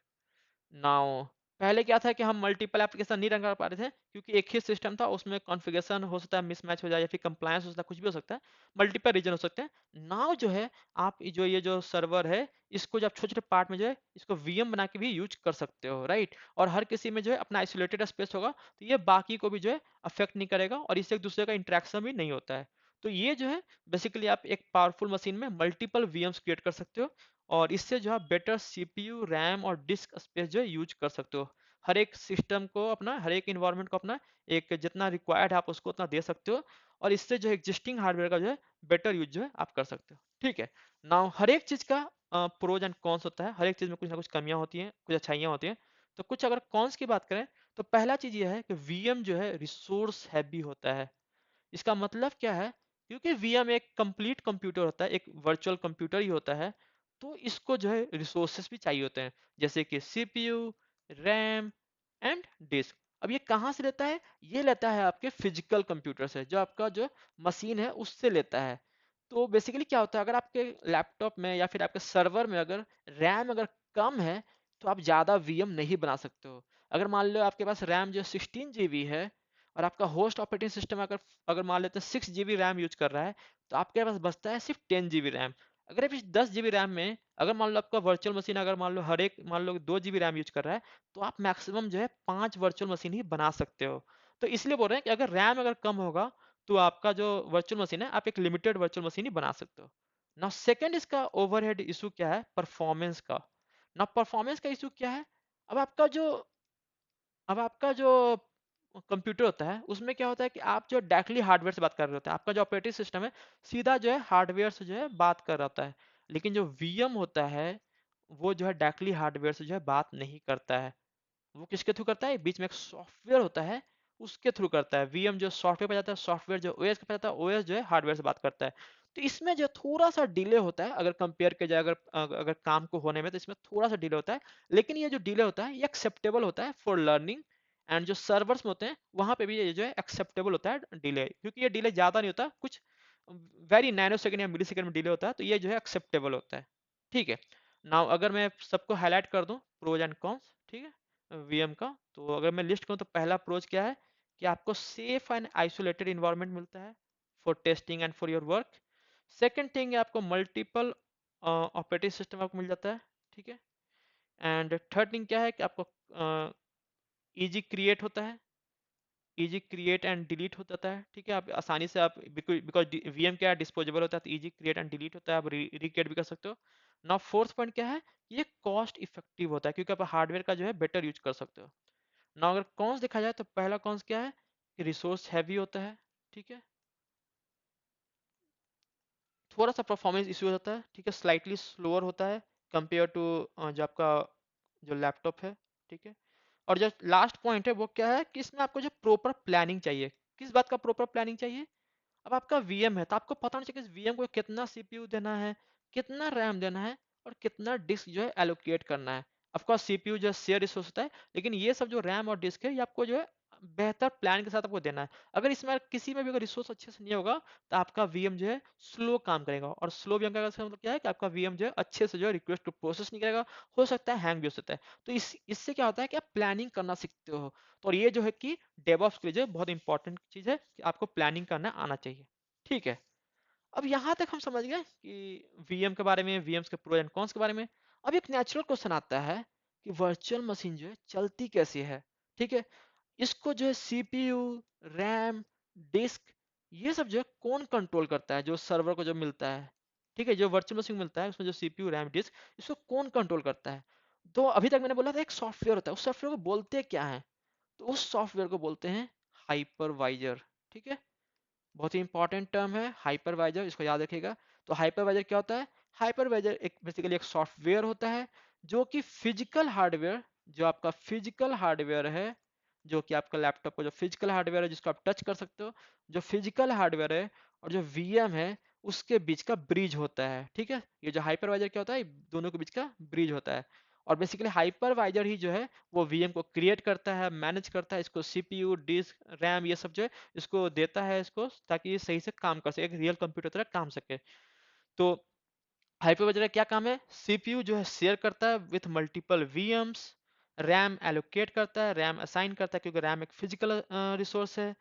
Speaker 1: Now पहले क्या था कि हम मल्टीपल एप्लीकेशन नहीं रन कर पा रहे थे, क्योंकि एक ही सिस्टम था, उसमें कॉन्फ़िगरेशन हो सकता है मिसमैच हो जाए या फिर कंप्लायंस हो सकता है, कुछ भी हो सकता है, मल्टीपल रीजन हो सकते हैं। नाउ जो है आप जो ये जो सर्वर है इसको जब छोटे छोटे पार्ट में जो है इसको वीएम बना के भी यूज कर सकते हो, राइट। और हर किसी में जो है अपना आइसोलेटेड स्पेस होगा, तो ये बाकी को भी जो है अफेक्ट नहीं करेगा और इससे एक दूसरे का इंटरेक्शन भी नहीं होता है। तो ये जो है बेसिकली आप एक पावरफुल मशीन में मल्टीपल वीएम्स क्रिएट कर सकते हो, और इससे जो है बेटर सीपीयू, रैम और डिस्क स्पेस जो है यूज कर सकते हो। हर एक सिस्टम को अपना, हर एक इन्वायरमेंट को अपना एक जितना रिक्वायर्ड है आप उसको उतना दे सकते हो, और इससे जो है एग्जिस्टिंग हार्डवेयर का जो है बेटर यूज जो है आप कर सकते हो। ठीक है, नाउ हर एक चीज का प्रोज एंड कॉन्स होता है, हर एक चीज में कुछ ना कुछ कमियां होती हैं, कुछ अच्छाइयां होती हैं। तो कुछ अगर कॉन्स की बात करें तो पहला चीज ये है कि वीएम जो है रिसोर्स हैवी होता है। इसका मतलब क्या है, क्योंकि वीएम एक कंप्लीट कंप्यूटर होता है, एक वर्चुअल कंप्यूटर ही होता है, तो इसको जो है रिसोर्सेस भी चाहिए होते हैं, जैसे कि सीपीयू, रैम एंड डिस्क। अब ये कहाँ से लेता है, ये लेता है आपके फिजिकल कंप्यूटर से, जो आपका जो मशीन है उससे लेता है। तो बेसिकली क्या होता है, अगर आपके लैपटॉप में या फिर आपके सर्वर में अगर रैम अगर कम है तो आप ज़्यादा वीएम नहीं बना सकते हो। अगर मान लो आपके पास रैम जो 16 GB है और आपका होस्ट ऑपरेटिंग सिस्टम अगर अगर मान लेते हैं 6 GB रैम यूज कर रहा है, तो आपके पास बचता है सिर्फ 10 GB रैम। अगर आप इस 10 GB रैम में अगर मान लो आपका वर्चुअल मशीन अगर मान लो हर एक मान लो 2 GB रैम यूज कर रहा है, तो आप मैक्सिमम जो है 5 वर्चुअल मशीन ही बना सकते हो। तो इसलिए बोल रहे हैं कि अगर रैम अगर कम होगा तो आपका जो वर्चुअल मशीन है आप एक लिमिटेड वर्चुअल मशीन ही बना सकते हो। ना सेकंड इसका ओवरहेड इशू क्या है, परफॉर्मेंस का। ना परफॉर्मेंस का इशू क्या है, अब आपका जो अब आपका जो कंप्यूटर होता है उसमें क्या होता है कि आप जो डायरेक्टली हार्डवेयर से बात कर रहे होते हैं, आपका जो ऑपरेटिंग सिस्टम है सीधा जो है हार्डवेयर से जो है बात कर रहा होता है। लेकिन जो वीएम होता है वो जो है डायरेक्टली हार्डवेयर से जो है बात नहीं करता है। वो किसके थ्रू करता है, बीच में एक सॉफ्टवेयर होता है उसके थ्रू करता है। वीएम जो सॉफ्टवेयर पे जाता है, सॉफ्टवेयर जो ओएस पे जाता है, ओएस जो है हार्डवेयर से बात करता है। तो इसमें जो थोड़ा सा डिले होता है, अगर कंपेयर किया जाए अगर काम को होने में, तो इसमें थोड़ा सा डिले होता है। लेकिन ये जो डिले होता है ये एक्सेप्टेबल होता है फॉर लर्निंग, एंड जो सर्वर्स में होते हैं वहां पे भी ये जो है एक्सेप्टेबल होता है डिले, क्योंकि ये डिले ज्यादा नहीं होता, कुछ वेरी नैनो सेकंड या मिली सेकंड में डिले होता है, तो ये जो है एक्सेप्टेबल होता है। ठीक है, नाउ अगर मैं सबको हाईलाइट कर दूं प्रोज एंड कॉन्स, ठीक है, वीएम का, तो अगर मैं लिस्ट करूं तो पहला प्रोज क्या है कि आपको सेफ एंड आइसोलेटेड इन्वायरमेंट मिलता है for testing and for your work. Second thing है आपको मल्टीपल ऑपरेटिंग सिस्टम आपको मिल जाता है। ठीक है, एंड थर्ड थिंग क्या है कि आपको इजी क्रिएट होता है, इजी क्रिएट एंड डिलीट हो जाता है। ठीक है, आप आसानी से आप बिकॉज वीएम क्या है डिस्पोजेबल होता है, तो इजी क्रिएट एंड डिलीट होता है, आप रिक्रिएट भी कर सकते हो। नाउ फोर्थ पॉइंट क्या है, ये कॉस्ट इफेक्टिव होता है क्योंकि आप हार्डवेयर का जो है बेटर यूज कर सकते हो। नाउ अगर कॉन्स देखा जाए तो पहला कॉन्स क्या है कि रिसोर्स हैवी होता है। ठीक है, थोड़ा सा परफॉर्मेंस इशू होता है, ठीक है, स्लाइटली स्लोअर होता है कंपेयर टू जो आपका जो लैपटॉप है, ठीक है। और जो लास्ट पॉइंट है वो क्या है कि इसमें आपको जो प्रॉपर प्लानिंग चाहिए। किस बात का प्रॉपर प्लानिंग चाहिए? अब आपका वीएम है तो आपको पता होना चाहिए कि इस वीएम को कितना सीपीयू देना है, कितना रैम देना है और कितना डिस्क जो है एलोकेट करना है। ऑफ कोर्स सीपीयू जो है शेयर रिसोर्स होता है, लेकिन ये सब जो रैम और डिस्क है ये आपको जो है बेहतर प्लान के साथ आपको देना है। अगर इसमें किसी में भी अगर रिसोर्स अच्छे से नहीं होगा तो आपका वीएम जो है स्लो काम करेगा, और स्लो वीएम का मतलब क्या है कि आपका वीएम जो है अच्छे से जो है रिक्वेस्ट को प्रोसेस नहीं करेगा, हो सकता है हैंग भी हो सकता है। तो इससे क्या होता है कि आप प्लानिंग करना सीखते हो। तो और ये जो है कि डेवऑप्स के लिए जो है बहुत इंपॉर्टेंट चीज़ है कि आपको प्लानिंग करना आना चाहिए, ठीक है। अब यहाँ तक हम समझ गए कि वीएम के बारे में, वीएम्स के प्रो एंड कॉन्स के बारे में। अब एक नेचुरल क्वेश्चन आता है कि वर्चुअल मशीन जो है चलती कैसी है, ठीक है। इसको जो है सीपीयू, रैम, डिस्क, ये सब जो है कौन कंट्रोल करता है? जो सर्वर को जो मिलता है, ठीक है, जो वर्चुअल मशीन मिलता है उसमें जो सीपीयू, रैम, डिस्क, इसको कौन कंट्रोल करता है? तो अभी तक मैंने बोला था एक सॉफ्टवेयर होता है, उस सॉफ्टवेयर को बोलते क्या है? तो उस सॉफ्टवेयर को बोलते हैं हाइपरवाइजर, ठीक है। बहुत ही इंपॉर्टेंट टर्म है हाइपरवाइजर, इसको याद रखिएगा। तो हाइपरवाइजर क्या होता है? हाइपरवाइजर एक बेसिकली एक सॉफ्टवेयर होता है जो कि फिजिकल हार्डवेयर, जो आपका फिजिकल हार्डवेयर है, जो कि आपका लैपटॉप का जो फिजिकल हार्डवेयर है जिसको आप टच कर सकते हो, जो फिजिकल हार्डवेयर है और जो वीएम है उसके बीच का ब्रिज होता है, ठीक है। ये जो हाइपरवाइजर क्या होता है, दोनों के बीच का ब्रिज होता है। और बेसिकली हाइपरवाइजर ही जो है वो वीएम को क्रिएट करता है, मैनेज करता है, इसको सीपीयू, डिस्क, रैम ये सब जो है इसको देता है इसको, ताकि ये सही से काम कर सके, एक रियल कंप्यूटर तरह काम सके। तो हाइपरवाइजर का क्या काम है? सीपीयू जो है शेयर करता है with multiple VMs, RAM allocate करता है, रैम असाइन करता है क्योंकि रैम एक फिजिकल रिसोर्स है,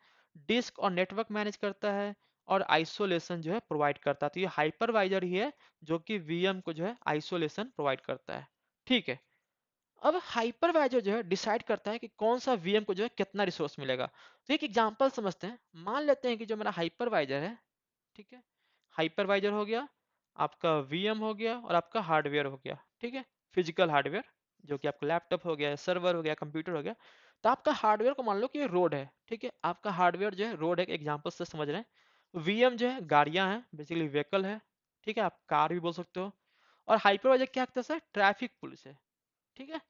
Speaker 1: डिस्क और नेटवर्क मैनेज करता है, और आइसोलेशन जो है प्रोवाइड करता है। तो ये हाइपरवाइजर ही है जो कि वीएम को जो है आइसोलेशन प्रोवाइड करता है, ठीक है। अब हाइपरवाइजर जो है डिसाइड करता है कि कौन सा वीएम को जो है कितना रिसोर्स मिलेगा। तो एक एग्जांपल समझते हैं। मान लेते हैं कि जो मेरा हाइपरवाइजर है, ठीक है, हाइपरवाइजर हो गया, आपका वीएम हो गया और आपका हार्डवेयर हो गया, ठीक है, फिजिकल हार्डवेयर, जो कि आपका लैपटॉप हो गया, सर्वर हो गया, कंप्यूटर हो गया। तो आपका हार्डवेयर को मान लो कि ये रोड है, ठीक है, आपका हार्डवेयर जो है रोड है, एग्जाम्पल से समझ रहे हैं। वीएम जो है गाड़ियां हैं, बेसिकली व्हीकल है, ठीक है, आप कार भी बोल सकते हो। और हाइपरवाइजर क्या कहता है? ट्रैफिक पुलिस है, ठीक है।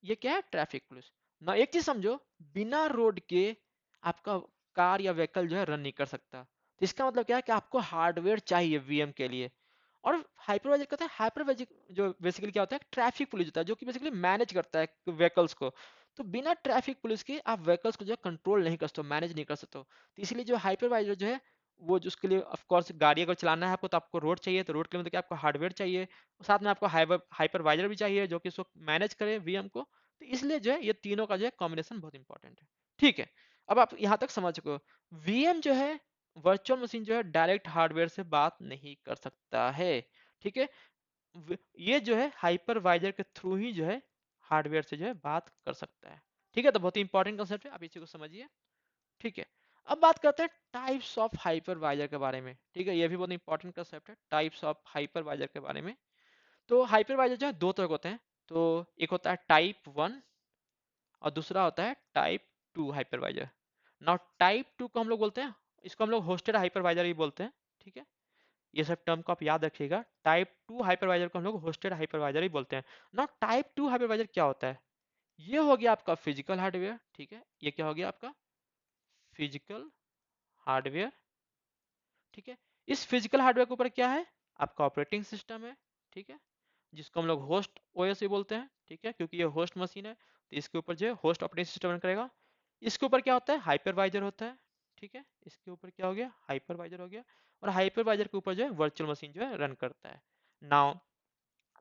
Speaker 1: ये क्या है? Traffic police. ना एक चीज समझो, बिना रोड के आपका कार या व्हीकल जो है रन नहीं कर सकता। तो इसका मतलब क्या है कि आपको हार्डवेयर चाहिए वीएम के लिए। और हाइपरवाइजर कहता है, हाइपरवाइजर जो बेसिकली क्या होता है, ट्रैफिक पुलिस होता है, जो कि बेसिकली मैनेज करता है व्हीकल्स को। तो बिना ट्रैफिक पुलिस के आप व्हीकल्स को जो है कंट्रोल नहीं कर सकते, मैनेज नहीं कर सकते हो। तो इसलिए जो हाइपरवाइजर जो है वो जो उसके लिए ऑफ कोर्स गाड़ी अगर चलाना है आपको तो आपको रोड चाहिए, तो रोड के लिए मतलब कि आपको हार्डवेयर चाहिए, साथ में आपको हाइपरवाइजर भी चाहिए जो कि इसको मैनेज करे वीएम को। तो इसलिए जो है ये तीनों का जो है कॉम्बिनेशन बहुत इंपॉर्टेंट है, ठीक है। अब आप यहाँ तक समझ चुके हो। वीएम जो है, वर्चुअल मशीन जो है डायरेक्ट हार्डवेयर से बात नहीं कर सकता है, ठीक है। ये जो है हाइपरवाइजर के थ्रू ही जो है हार्डवेयर से जो है बात कर सकता है, ठीक है। तो बहुत ही इंपॉर्टेंट कंसेप्ट है, आप इसी को समझिए, ठीक है। अब बात करते हैं टाइप्स ऑफ हाइपरवाइजर के बारे में, ठीक है। ये भी बहुत इंपॉर्टेंट कंसेप्ट है, टाइप्स ऑफ हाइपरवाइजर के बारे में। तो हाइपरवाइजर जो है दो तरह के होते हैं। तो एक होता है टाइप 1 और दूसरा होता है टाइप 2 हाइपरवाइजर। नाउ टाइप 2 को हम लोग बोलते हैं, इसको हम लोग होस्टेड हाइपरवाइजर ही बोलते हैं, ठीक है। ये सब टर्म को आप याद रखिएगा। टाइप 2 हाइपरवाइजर को हम लोग होस्टेड हाइपरवाइजर ही बोलते हैं। नाउ टाइप 2 हाइपरवाइजर क्या होता है? ये हो गया आपका फिजिकल हार्डवेयर, ठीक है। ये क्या हो गया आपका? फिजिकल हार्डवेयर, ठीक है। इस फिजिकल हार्डवेयर के ऊपर क्या है? आपका ऑपरेटिंग सिस्टम है, ठीक है, जिसको हम लोग होस्ट ओएस भी बोलते हैं, ठीक है, क्योंकि ये होस्ट मशीन है तो इसके ऊपर जो है होस्ट ऑपरेटिंग सिस्टम रन करेगा। इसके ऊपर क्या होता है? हाइपरवाइजर होता है, ठीक है। इसके ऊपर क्या हो गया? हाइपरवाइजर हो गया। और हाइपरवाइजर के ऊपर जो है वर्चुअल मशीन जो है रन करता है। नाउ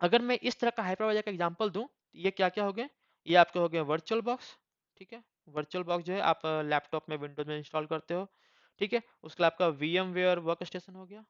Speaker 1: अगर मैं इस तरह का हाइपरवाइजर का एग्जांपल दूं तो ये क्या क्या हो गए? ये आपके हो गए वर्चुअल बॉक्स, ठीक है। वर्चुअल बॉक्स जो है आप लैपटॉप में, विंडोज में इंस्टॉल करते हो, ठीक है। उसके बाद आपका VMware वर्क स्टेशन हो गया,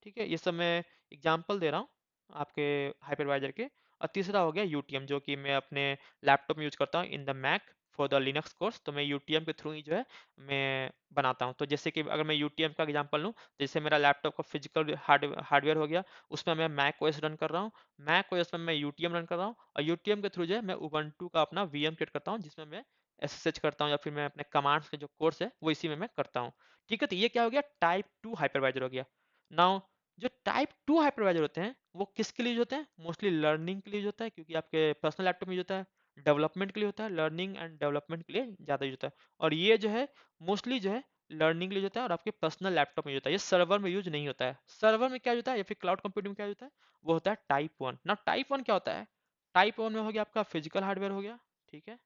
Speaker 1: ठीक है। ये सब मैं एग्जांपल दे रहा हूँ आपके हाइपरवाइजर के। और तीसरा हो गया यूटीएम, जो कि मैं अपने लैपटॉप में यूज करता हूँ in the Mac for the Linux course. तो मैं यूटीएम के थ्रू ही जो है मैं बनाता हूँ। तो जैसे कि अगर मैं यूटीएम का एग्जांपल लूँ, जैसे मेरा लैपटॉप का फिजिकल हार्डवेयर हो गया, उसमें मैं मैक ओएस रन कर रहा हूँ, मैक ओएस में मैं यूटीएम रन कर रहा हूँ, और यूटीएम के थ्रू जो है मैं उबंटू का अपना वीएम क्रिएट करता हूँ, जिसमें मैं एसएसएच करता हूँ या फिर मैं अपने कमांड्स के जो कोर्स है वो इसी में मैं करता हूँ, ठीक है। तो ये क्या हो गया? टाइप 2 हाइपरवाइजर हो गया। नाउ जो टाइप 2 हाइपरवाइजर होते हैं वो किसके लिए यूज होते हैं? मोस्टली लर्निंग के लिए यूज होता है, क्योंकि आपके पर्सनल लैपटॉप में यूज होता है। डेवलपमेंट के लिए होता है, लर्निंग एंड डेवलपमेंट के लिए ज़्यादा यूज होता है। और ये जो है मोस्टली जो है लर्निंग के लिए यूज होता है और आपके पर्सनल लैपटॉप में यूज होता है। ये सर्वर में यूज नहीं होता है। सर्वर में क्या यूज होता है या फिर क्लाउड कंप्यूटिंग में क्या यूज होता है? वो होता है टाइप 1 ना। टाइप 1 क्या होता है? टाइप 1 में हो गया आपका फिजिकल हार्डवेयर हो गया, ठीक है,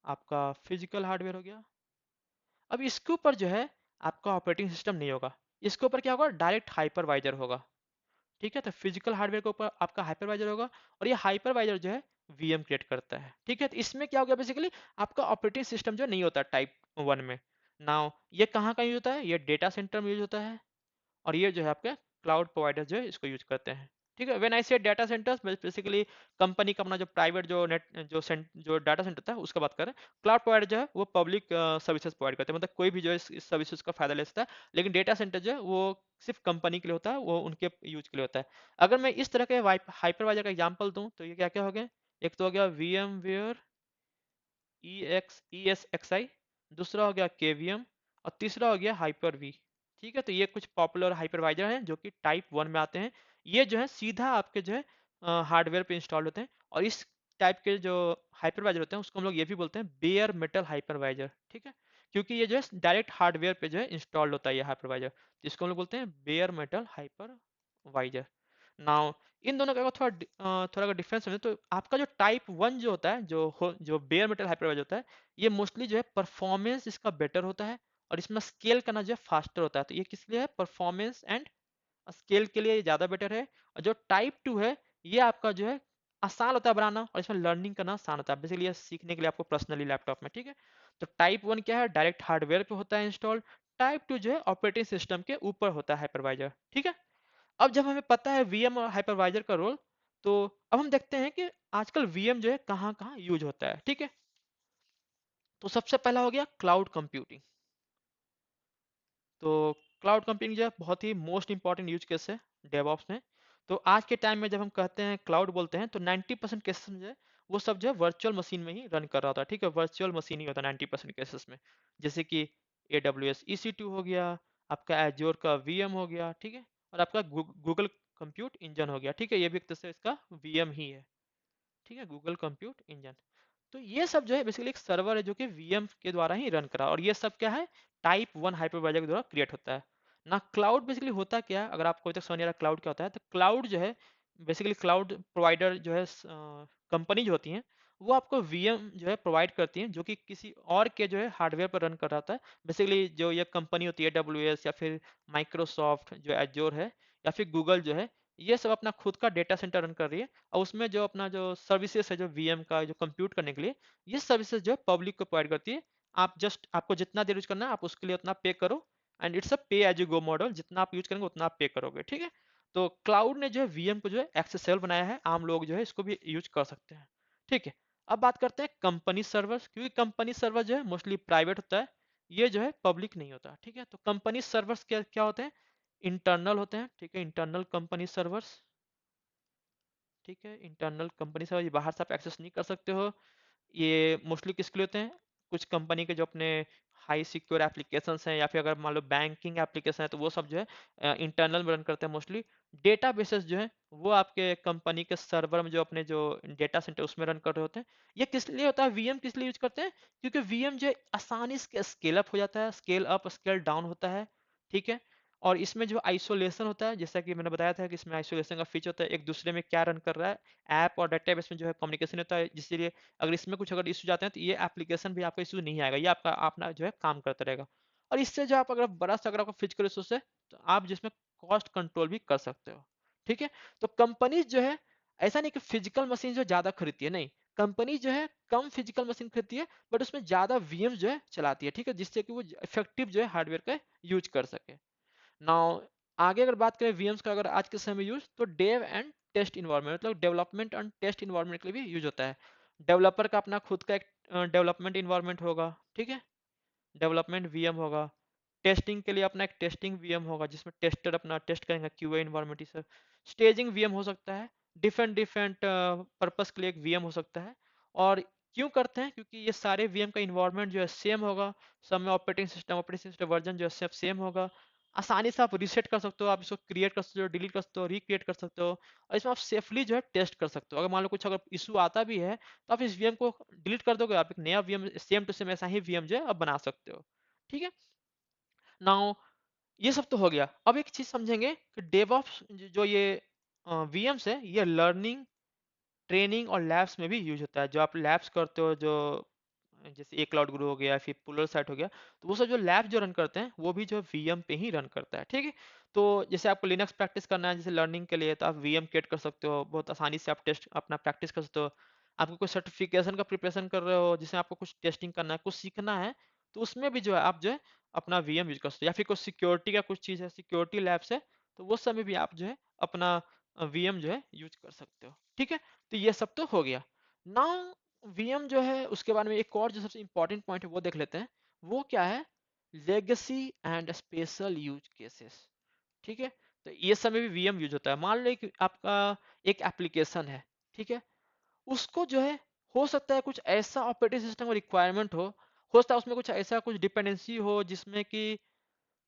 Speaker 1: आपका फिजिकल हार्डवेयर हो गया। अब इसके ऊपर जो है आपका ऑपरेटिंग सिस्टम नहीं होगा, इसके ऊपर क्या होगा? डायरेक्ट हाइपरवाइजर होगा, ठीक है। तो फिजिकल हार्डवेयर के ऊपर आपका हाइपरवाइजर होगा और ये हाइपरवाइजर जो है वीएम क्रिएट करता है, ठीक है। तो इसमें क्या हो गया? बेसिकली आपका ऑपरेटिंग सिस्टम जो नहीं होता टाइप 1 में। नाउ ये कहाँ का यूज होता है? ये डेटा सेंटर में यूज होता है और ये जो है आपके क्लाउड प्रोवाइडर जो है इसको यूज करते हैं, ठीक है। व्हेन आई से डाटा सेंटर्स, बेसिकली कंपनी का अपना जो प्राइवेट जो डाटा सेंटर था उसका बात करें। क्लाउड प्रोवाइडर जो है वो पब्लिक सर्विसेज प्रोवाइड करते हैं, मतलब कोई भी जो है इस सर्विसेज का फायदा ले सकता है। लेकिन डेटा सेंटर जो है वो सिर्फ कंपनी के लिए होता है, वो उनके यूज के लिए होता है। अगर मैं इस तरह के हाइपरवाइजर का एग्जाम्पल दूं तो ये क्या क्या हो गया? एक तो हो गया VMware ESXi, दूसरा हो गया KVM और तीसरा हो गया हाइपर वी, ठीक है। तो ये कुछ पॉपुलर हाइपरवाइजर हैं जो कि टाइप 1 में आते हैं। ये जो है सीधा आपके जो है हार्डवेयर पे इंस्टॉल होते हैं और इस टाइप के जो हाइपरवाइजर होते हैं उसको हम लोग ये भी बोलते हैं बेयर मेटल हाइपरवाइजर, ठीक है। क्योंकि ये जो है डायरेक्ट हार्डवेयर पे जो है इंस्टॉल्ड होता है ये हाइपरवाइजर, जिसको हम लोग बोलते हैं bear metal hypervisor. Now in दोनों का अगर थोड़ा अगर डिफरेंस समझे तो आपका जो टाइप 1 जो होता है, जो बेयर मेटल हाइपरवाइजर होता है, ये मोस्टली जो है परफॉर्मेंस इसका बेटर होता है और इसमें स्केल करना जो है फास्टर होता है। तो ये किस लिए है? परफॉर्मेंस एंड स्केल के लिए ज़्यादा बेटर है। और जो टाइप 2 है ये आपका जो है आसान होता है बनाना और इसमें लर्निंग करना आसान होता है, बेसिकली ये सीखने के लिए आपको पर्सनली लैपटॉप में, ठीक है। तो टाइप 1 क्या है? डायरेक्ट हार्डवेयर पे होता है इंस्टॉल। टाइप 2 जो है ऑपरेटिंग सिस्टम के ऊपर होता है हाइपरवाइजर, ठीक है। अब जब हमें पता है वीएम और हाइपरवाइजर का रोल, तो अब हम देखते हैं कि आजकल वीएम जो है कहाँ कहाँ यूज होता है, ठीक है। तो सबसे पहला हो गया क्लाउड कंप्यूटिंग। तो क्लाउड कंप्यूटिंग जो है बहुत ही मोस्ट इंपॉर्टेंट यूज केस है डेवऑप्स में। तो आज के टाइम में जब हम कहते हैं क्लाउड बोलते हैं तो 90% केसेस में जो है वो सब जो है वर्चुअल मशीन में ही रन कर रहा होता है, ठीक है। वर्चुअल मशीन ही होता है 90% केसेस में। जैसे कि AWS EC2 हो गया, आपका एज्योर का VM हो गया, ठीक है, और आपका गूगल कंप्यूट इंजन हो गया, ठीक है। ये भी एक तरह से इसका VM ही है, ठीक है, गूगल कंप्यूट इंजन। तो ये सब जो है बेसिकली एक सर्वर है जो कि वीएम के द्वारा ही रन करा और ये सब क्या है? टाइप 1 हाइपरवाइजर के द्वारा क्रिएट होता है ना। क्लाउड बेसिकली होता क्या है? अगर आपको अभी तक समझ नहीं आ रहा क्लाउड क्या होता है, तो क्लाउड जो है बेसिकली क्लाउड प्रोवाइडर जो है कंपनी जो होती हैं वो आपको वीएम जो है प्रोवाइड करती हैं जो कि किसी और के जो है हार्डवेयर पर रन कर रहा होता है। बेसिकली जो ये कंपनी होती है AWS या फिर माइक्रोसॉफ्ट जो एज्योर है या फिर गूगल जो है, ये सब अपना खुद का डेटा सेंटर रन कर रही है और उसमें जो अपना जो सर्विसेज है जो वीएम का जो कंप्यूट करने के लिए, ये सर्विसेज जो है पब्लिक को प्रोवाइड करती है। आप जस्ट आपको जितना देर यूज करना है आप उसके लिए उतना पे करो एंड इट्स अ पे एज यू गो मॉडल, जितना आप यूज करेंगे उतना आप पे करोगे, ठीक है। तो क्लाउड ने जो है वीएम को जो है एक्सेसिबल बनाया है, आम लोग जो है इसको भी यूज कर सकते हैं, ठीक है। अब बात करते हैं कंपनी सर्वर्स, क्योंकि कंपनी सर्वर जो है मोस्टली प्राइवेट होता है, ये जो है पब्लिक नहीं होता, ठीक है। तो कंपनी सर्वर्स क्या क्या होते हैं? इंटरनल होते हैं, ठीक है, इंटरनल कंपनी सर्वर्स, ठीक है। इंटरनल कंपनी सर्वर ये बाहर से आप एक्सेस नहीं कर सकते हो। ये मोस्टली किसके लिए होते हैं? कुछ कंपनी के जो अपने हाई सिक्योर एप्लीकेशंस हैं या फिर अगर मान लो बैंकिंग एप्लीकेशन है तो वो सब जो है इंटरनल में रन करते हैं मोस्टली। डेटा बेसेस जो है वो आपके कंपनी के सर्वर में जो अपने जो डेटा सेंटर उसमें रन कर रहे होते हैं। ये किस लिए होता है? वीएम किस लिए यूज करते हैं? क्योंकि वीएम जो है आसानी से स्केल अप हो जाता है, स्केल अप स्केल डाउन होता है, ठीक है। और इसमें जो आइसोलेशन होता है, जैसा कि मैंने बताया था कि इसमें आइसोलेशन का फीचर होता है, एक दूसरे में क्या रन कर रहा है ऐप और डेटाबेस में जो है कम्युनिकेशन होता है, जिसलिए अगर इसमें कुछ अगर इश्यूज आते हैं तो ये एप्लीकेशन भी आपका इशू नहीं आएगा, ये आपका अपना जो है काम करता रहेगा। और इससे जो आप अगर बड़ा सा अगर आपका फिजिकल रिसोर्स है तो आप जिसमें कॉस्ट कंट्रोल भी कर सकते हो, ठीक है। तो कंपनीज जो है ऐसा नहीं कि फिजिकल मशीन जो ज्यादा खरीदती है, नहीं, कंपनी जो है कम फिजिकल मशीन खरीदती है बट उसमें ज्यादा वीएम जो है चलाती है, ठीक है, जिससे कि वो इफेक्टिव जो है हार्डवेयर का यूज कर सके। नाउ आगे अगर बात करें वीएम्स का अगर आज के समय में यूज, तो डेव एंड टेस्ट इन्वायरमेंट, मतलब डेवलपमेंट एंड टेस्ट इन्वायरमेंट के लिए भी यूज होता है। डेवलपर का अपना खुद का एक डेवलपमेंट इन्वायरमेंट होगा, ठीक है, डेवलपमेंट वीएम होगा। टेस्टिंग के लिए अपना एक टेस्टिंग वीएम होगा जिसमें टेस्टर अपना टेस्ट करेंगे, क्यूए इन्वायरमेंट सब। स्टेजिंग वीएम हो सकता है, डिफरेंट डिफरेंट पर्पस के लिए एक वीएम हो सकता है। और क्यों करते हैं? क्योंकि ये सारे वीएम का इन्वायरमेंट जो है सेम होगा, सब में ऑपरेटिंग सिस्टम वर्जन जो है सब सेम होगा। आसानी से आप रीसेट कर सकते हो, आप इसको क्रिएट कर सकते हो, डिलीट कर सकते हो, रिक्रिएट कर सकते हो, और इसमें आप सेफली जो है टेस्ट कर सकते हो। अगर मान लो कुछ अगर इशू आता भी है तो आप इस वीएम को डिलीट कर दोगे, आप एक नया वीएम सेम टू सेम ऐसा ही वीएम जो है आप बना सकते हो। ठीक है, नाउ ये सब तो हो गया। अब एक चीज समझेंगे कि डेवऑप्स जो ये वीएम्स है, ये लर्निंग, ट्रेनिंग और लैब्स में भी यूज होता है। जो आप लैब्स करते हो, जो जैसे एक क्लाउड गुरु हो गया, फिर पुलर साइट हो गया, तो वो सब जो लैब जो रन करते हैं वो भी जो वीएम पे ही रन करता है। ठीक है, तो जैसे आपको लिनक्स प्रैक्टिस करना है जैसे लर्निंग के लिए, तो आप वीएम क्रिएट कर सकते हो, बहुत आसानी से आप टेस्ट अपना प्रैक्टिस कर सकते हो। आपको कोई सर्टिफिकेशन का प्रिपरेशन कर रहे हो जिसमें आपको कुछ टेस्टिंग करना है, कुछ सीखना है, तो उसमें भी जो है आप जो है अपना वीएम यूज कर सकते हो। या फिर कोई सिक्योरिटी का कुछ चीज़ है, सिक्योरिटी लैब्स है, तो वो सब में भी आप जो है अपना वीएम जो है यूज कर सकते हो। ठीक है, तो ये सब तो हो गया। नाउ वीएम जो है उसके बारे में एक और जो सबसे इंपॉर्टेंट पॉइंट है वो देख लेते हैं। वो क्या है? Legacy and special use cases. ठीक है, तो ये सब में भी वीएम यूज होता है। मान लो एक आपका एक एप्लीकेशन है, ठीक है, उसको जो है हो सकता है कुछ ऐसा ऑपरेटिंग सिस्टम का रिक्वायरमेंट हो सकता है उसमें कुछ ऐसा कुछ डिपेंडेंसी हो जिसमें कि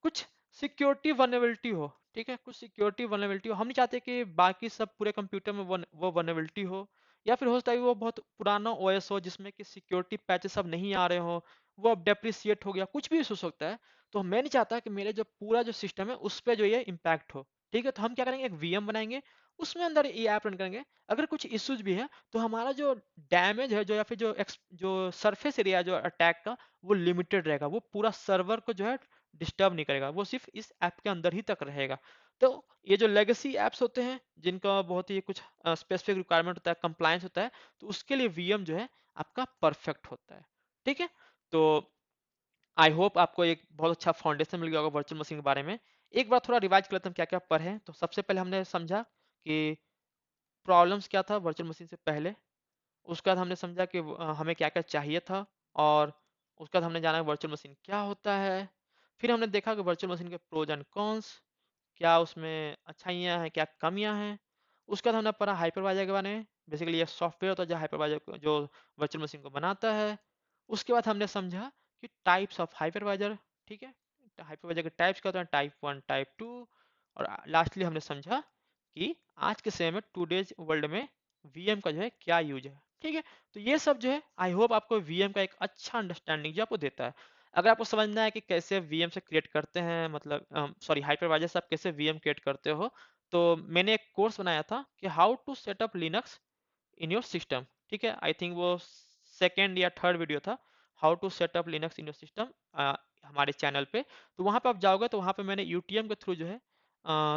Speaker 1: कुछ सिक्योरिटी वनरेबिलिटी हो। ठीक है, कुछ सिक्योरिटी वनरेबिलिटी हो, हम नहीं चाहते कि बाकी सब पूरे कंप्यूटर में वो वनरेबिलिटी हो। या फिर हो सकता है कि वो बहुत पुराना ओएस हो जिसमें कि सिक्योरिटी पैचेस सब नहीं आ रहे हो, वो अब डेप्रिसिएट हो गया, कुछ भी हो सकता है। तो मैं नहीं चाहता कि मेरे जो पूरा जो सिस्टम है उस पर जो ये इम्पैक्ट हो। ठीक है, तो हम क्या करेंगे, एक वीएम बनाएंगे, उसमें अंदर ये ऐप रन करेंगे। अगर कुछ इश्यूज भी है तो हमारा जो डैमेज है जो या फिर जो सरफेस एरिया जो अटैक का, वो लिमिटेड रहेगा, वो पूरा सर्वर को जो है डिस्टर्ब नहीं करेगा, वो सिर्फ इस ऐप के अंदर ही तक रहेगा। तो ये जो लेगेसी ऐप्स होते हैं जिनका बहुत ही कुछ स्पेसिफिक रिक्वायरमेंट होता है, कंप्लायंस होता है, तो उसके लिए वीएम जो है आपका परफेक्ट होता है। ठीक है, तो आई होप आपको एक बहुत अच्छा फाउंडेशन मिल गया होगा वर्चुअल मशीन के बारे में। एक बार थोड़ा रिवाइज कर लेते हैं क्या क्या पढ़े। तो सबसे पहले हमने समझा कि प्रॉब्लम्स क्या था वर्चुअल मशीन से पहले। उसके बाद हमने समझा कि हमें क्या क्या चाहिए था, और उसके बाद हमने जाना वर्चुअल मशीन क्या होता है। फिर हमने देखा कि वर्चुअल मशीन के प्रोज एंड कॉन्स, क्या उसमें अच्छाइयाँ हैं, क्या कमियाँ हैं। उसके बाद हमने पढ़ा हाइपरवाइजर के बारे में। बेसिकली ये सॉफ्टवेयर होता है जो हाइपरवाइजर जो वर्चुअल मशीन को बनाता है। उसके बाद हमने समझा कि टाइप्स ऑफ हाइपरवाइजर। ठीक है, हाइपरवाइजर के टाइप्स क्या होते हैं, टाइप 1, टाइप 2। और लास्टली हमने समझा कि आज के समय में टूडेज वर्ल्ड में वीएम का जो है क्या यूज है। ठीक है, तो ये सब जो है आई होप आपको वीएम का एक अच्छा अंडरस्टैंडिंग जो आपको देता है। अगर आपको समझना है कि कैसे वीएम से क्रिएट करते हैं, मतलब सॉरी हाइपरवाइजर से आप कैसे वीएम क्रिएट करते हो, तो मैंने एक कोर्स बनाया था कि how to set up Linux in your system. ठीक है, आई थिंक वो सेकेंड या थर्ड वीडियो था, how to set up Linux in your system, हमारे चैनल पे। तो वहाँ पे आप जाओगे तो वहाँ पे मैंने यूटीएम के थ्रू जो है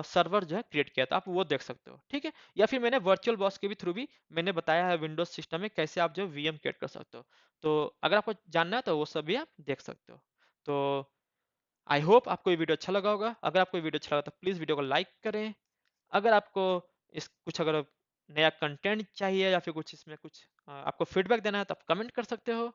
Speaker 1: सर्वर जो है क्रिएट किया था, आप वो देख सकते हो। ठीक है, या फिर मैंने वर्चुअल बॉक्स के भी थ्रू भी मैंने बताया है विंडोज सिस्टम में कैसे आप जो वीएम क्रिएट कर सकते हो। तो अगर आपको जानना है तो वो सब भी आप देख सकते हो। तो आई होप आपको ये वीडियो अच्छा लगा होगा। अगर आपको ये वीडियो अच्छा लगा तो प्लीज़ वीडियो को लाइक करें। अगर आपको इस कुछ अगर नया कंटेंट चाहिए या फिर कुछ इसमें कुछ आपको फीडबैक देना है तो आप कमेंट कर सकते हो।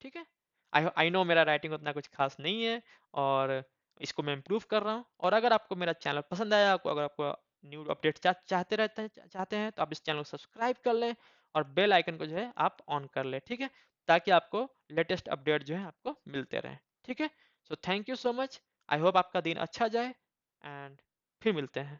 Speaker 1: ठीक है, आई आई नो मेरा राइटिंग उतना कुछ खास नहीं है, और इसको मैं इम्प्रूव कर रहा हूँ। और अगर आपको मेरा चैनल पसंद आया, आपको अगर आपको न्यू अपडेट चाहते हैं तो आप इस चैनल को सब्सक्राइब कर लें, और बेल आइकन को जो है आप ऑन कर लें। ठीक है, ताकि आपको लेटेस्ट अपडेट जो है आपको मिलते रहें। ठीक है, so thank you so much. I hope आपका दिन अच्छा जाए, एंड फिर मिलते हैं।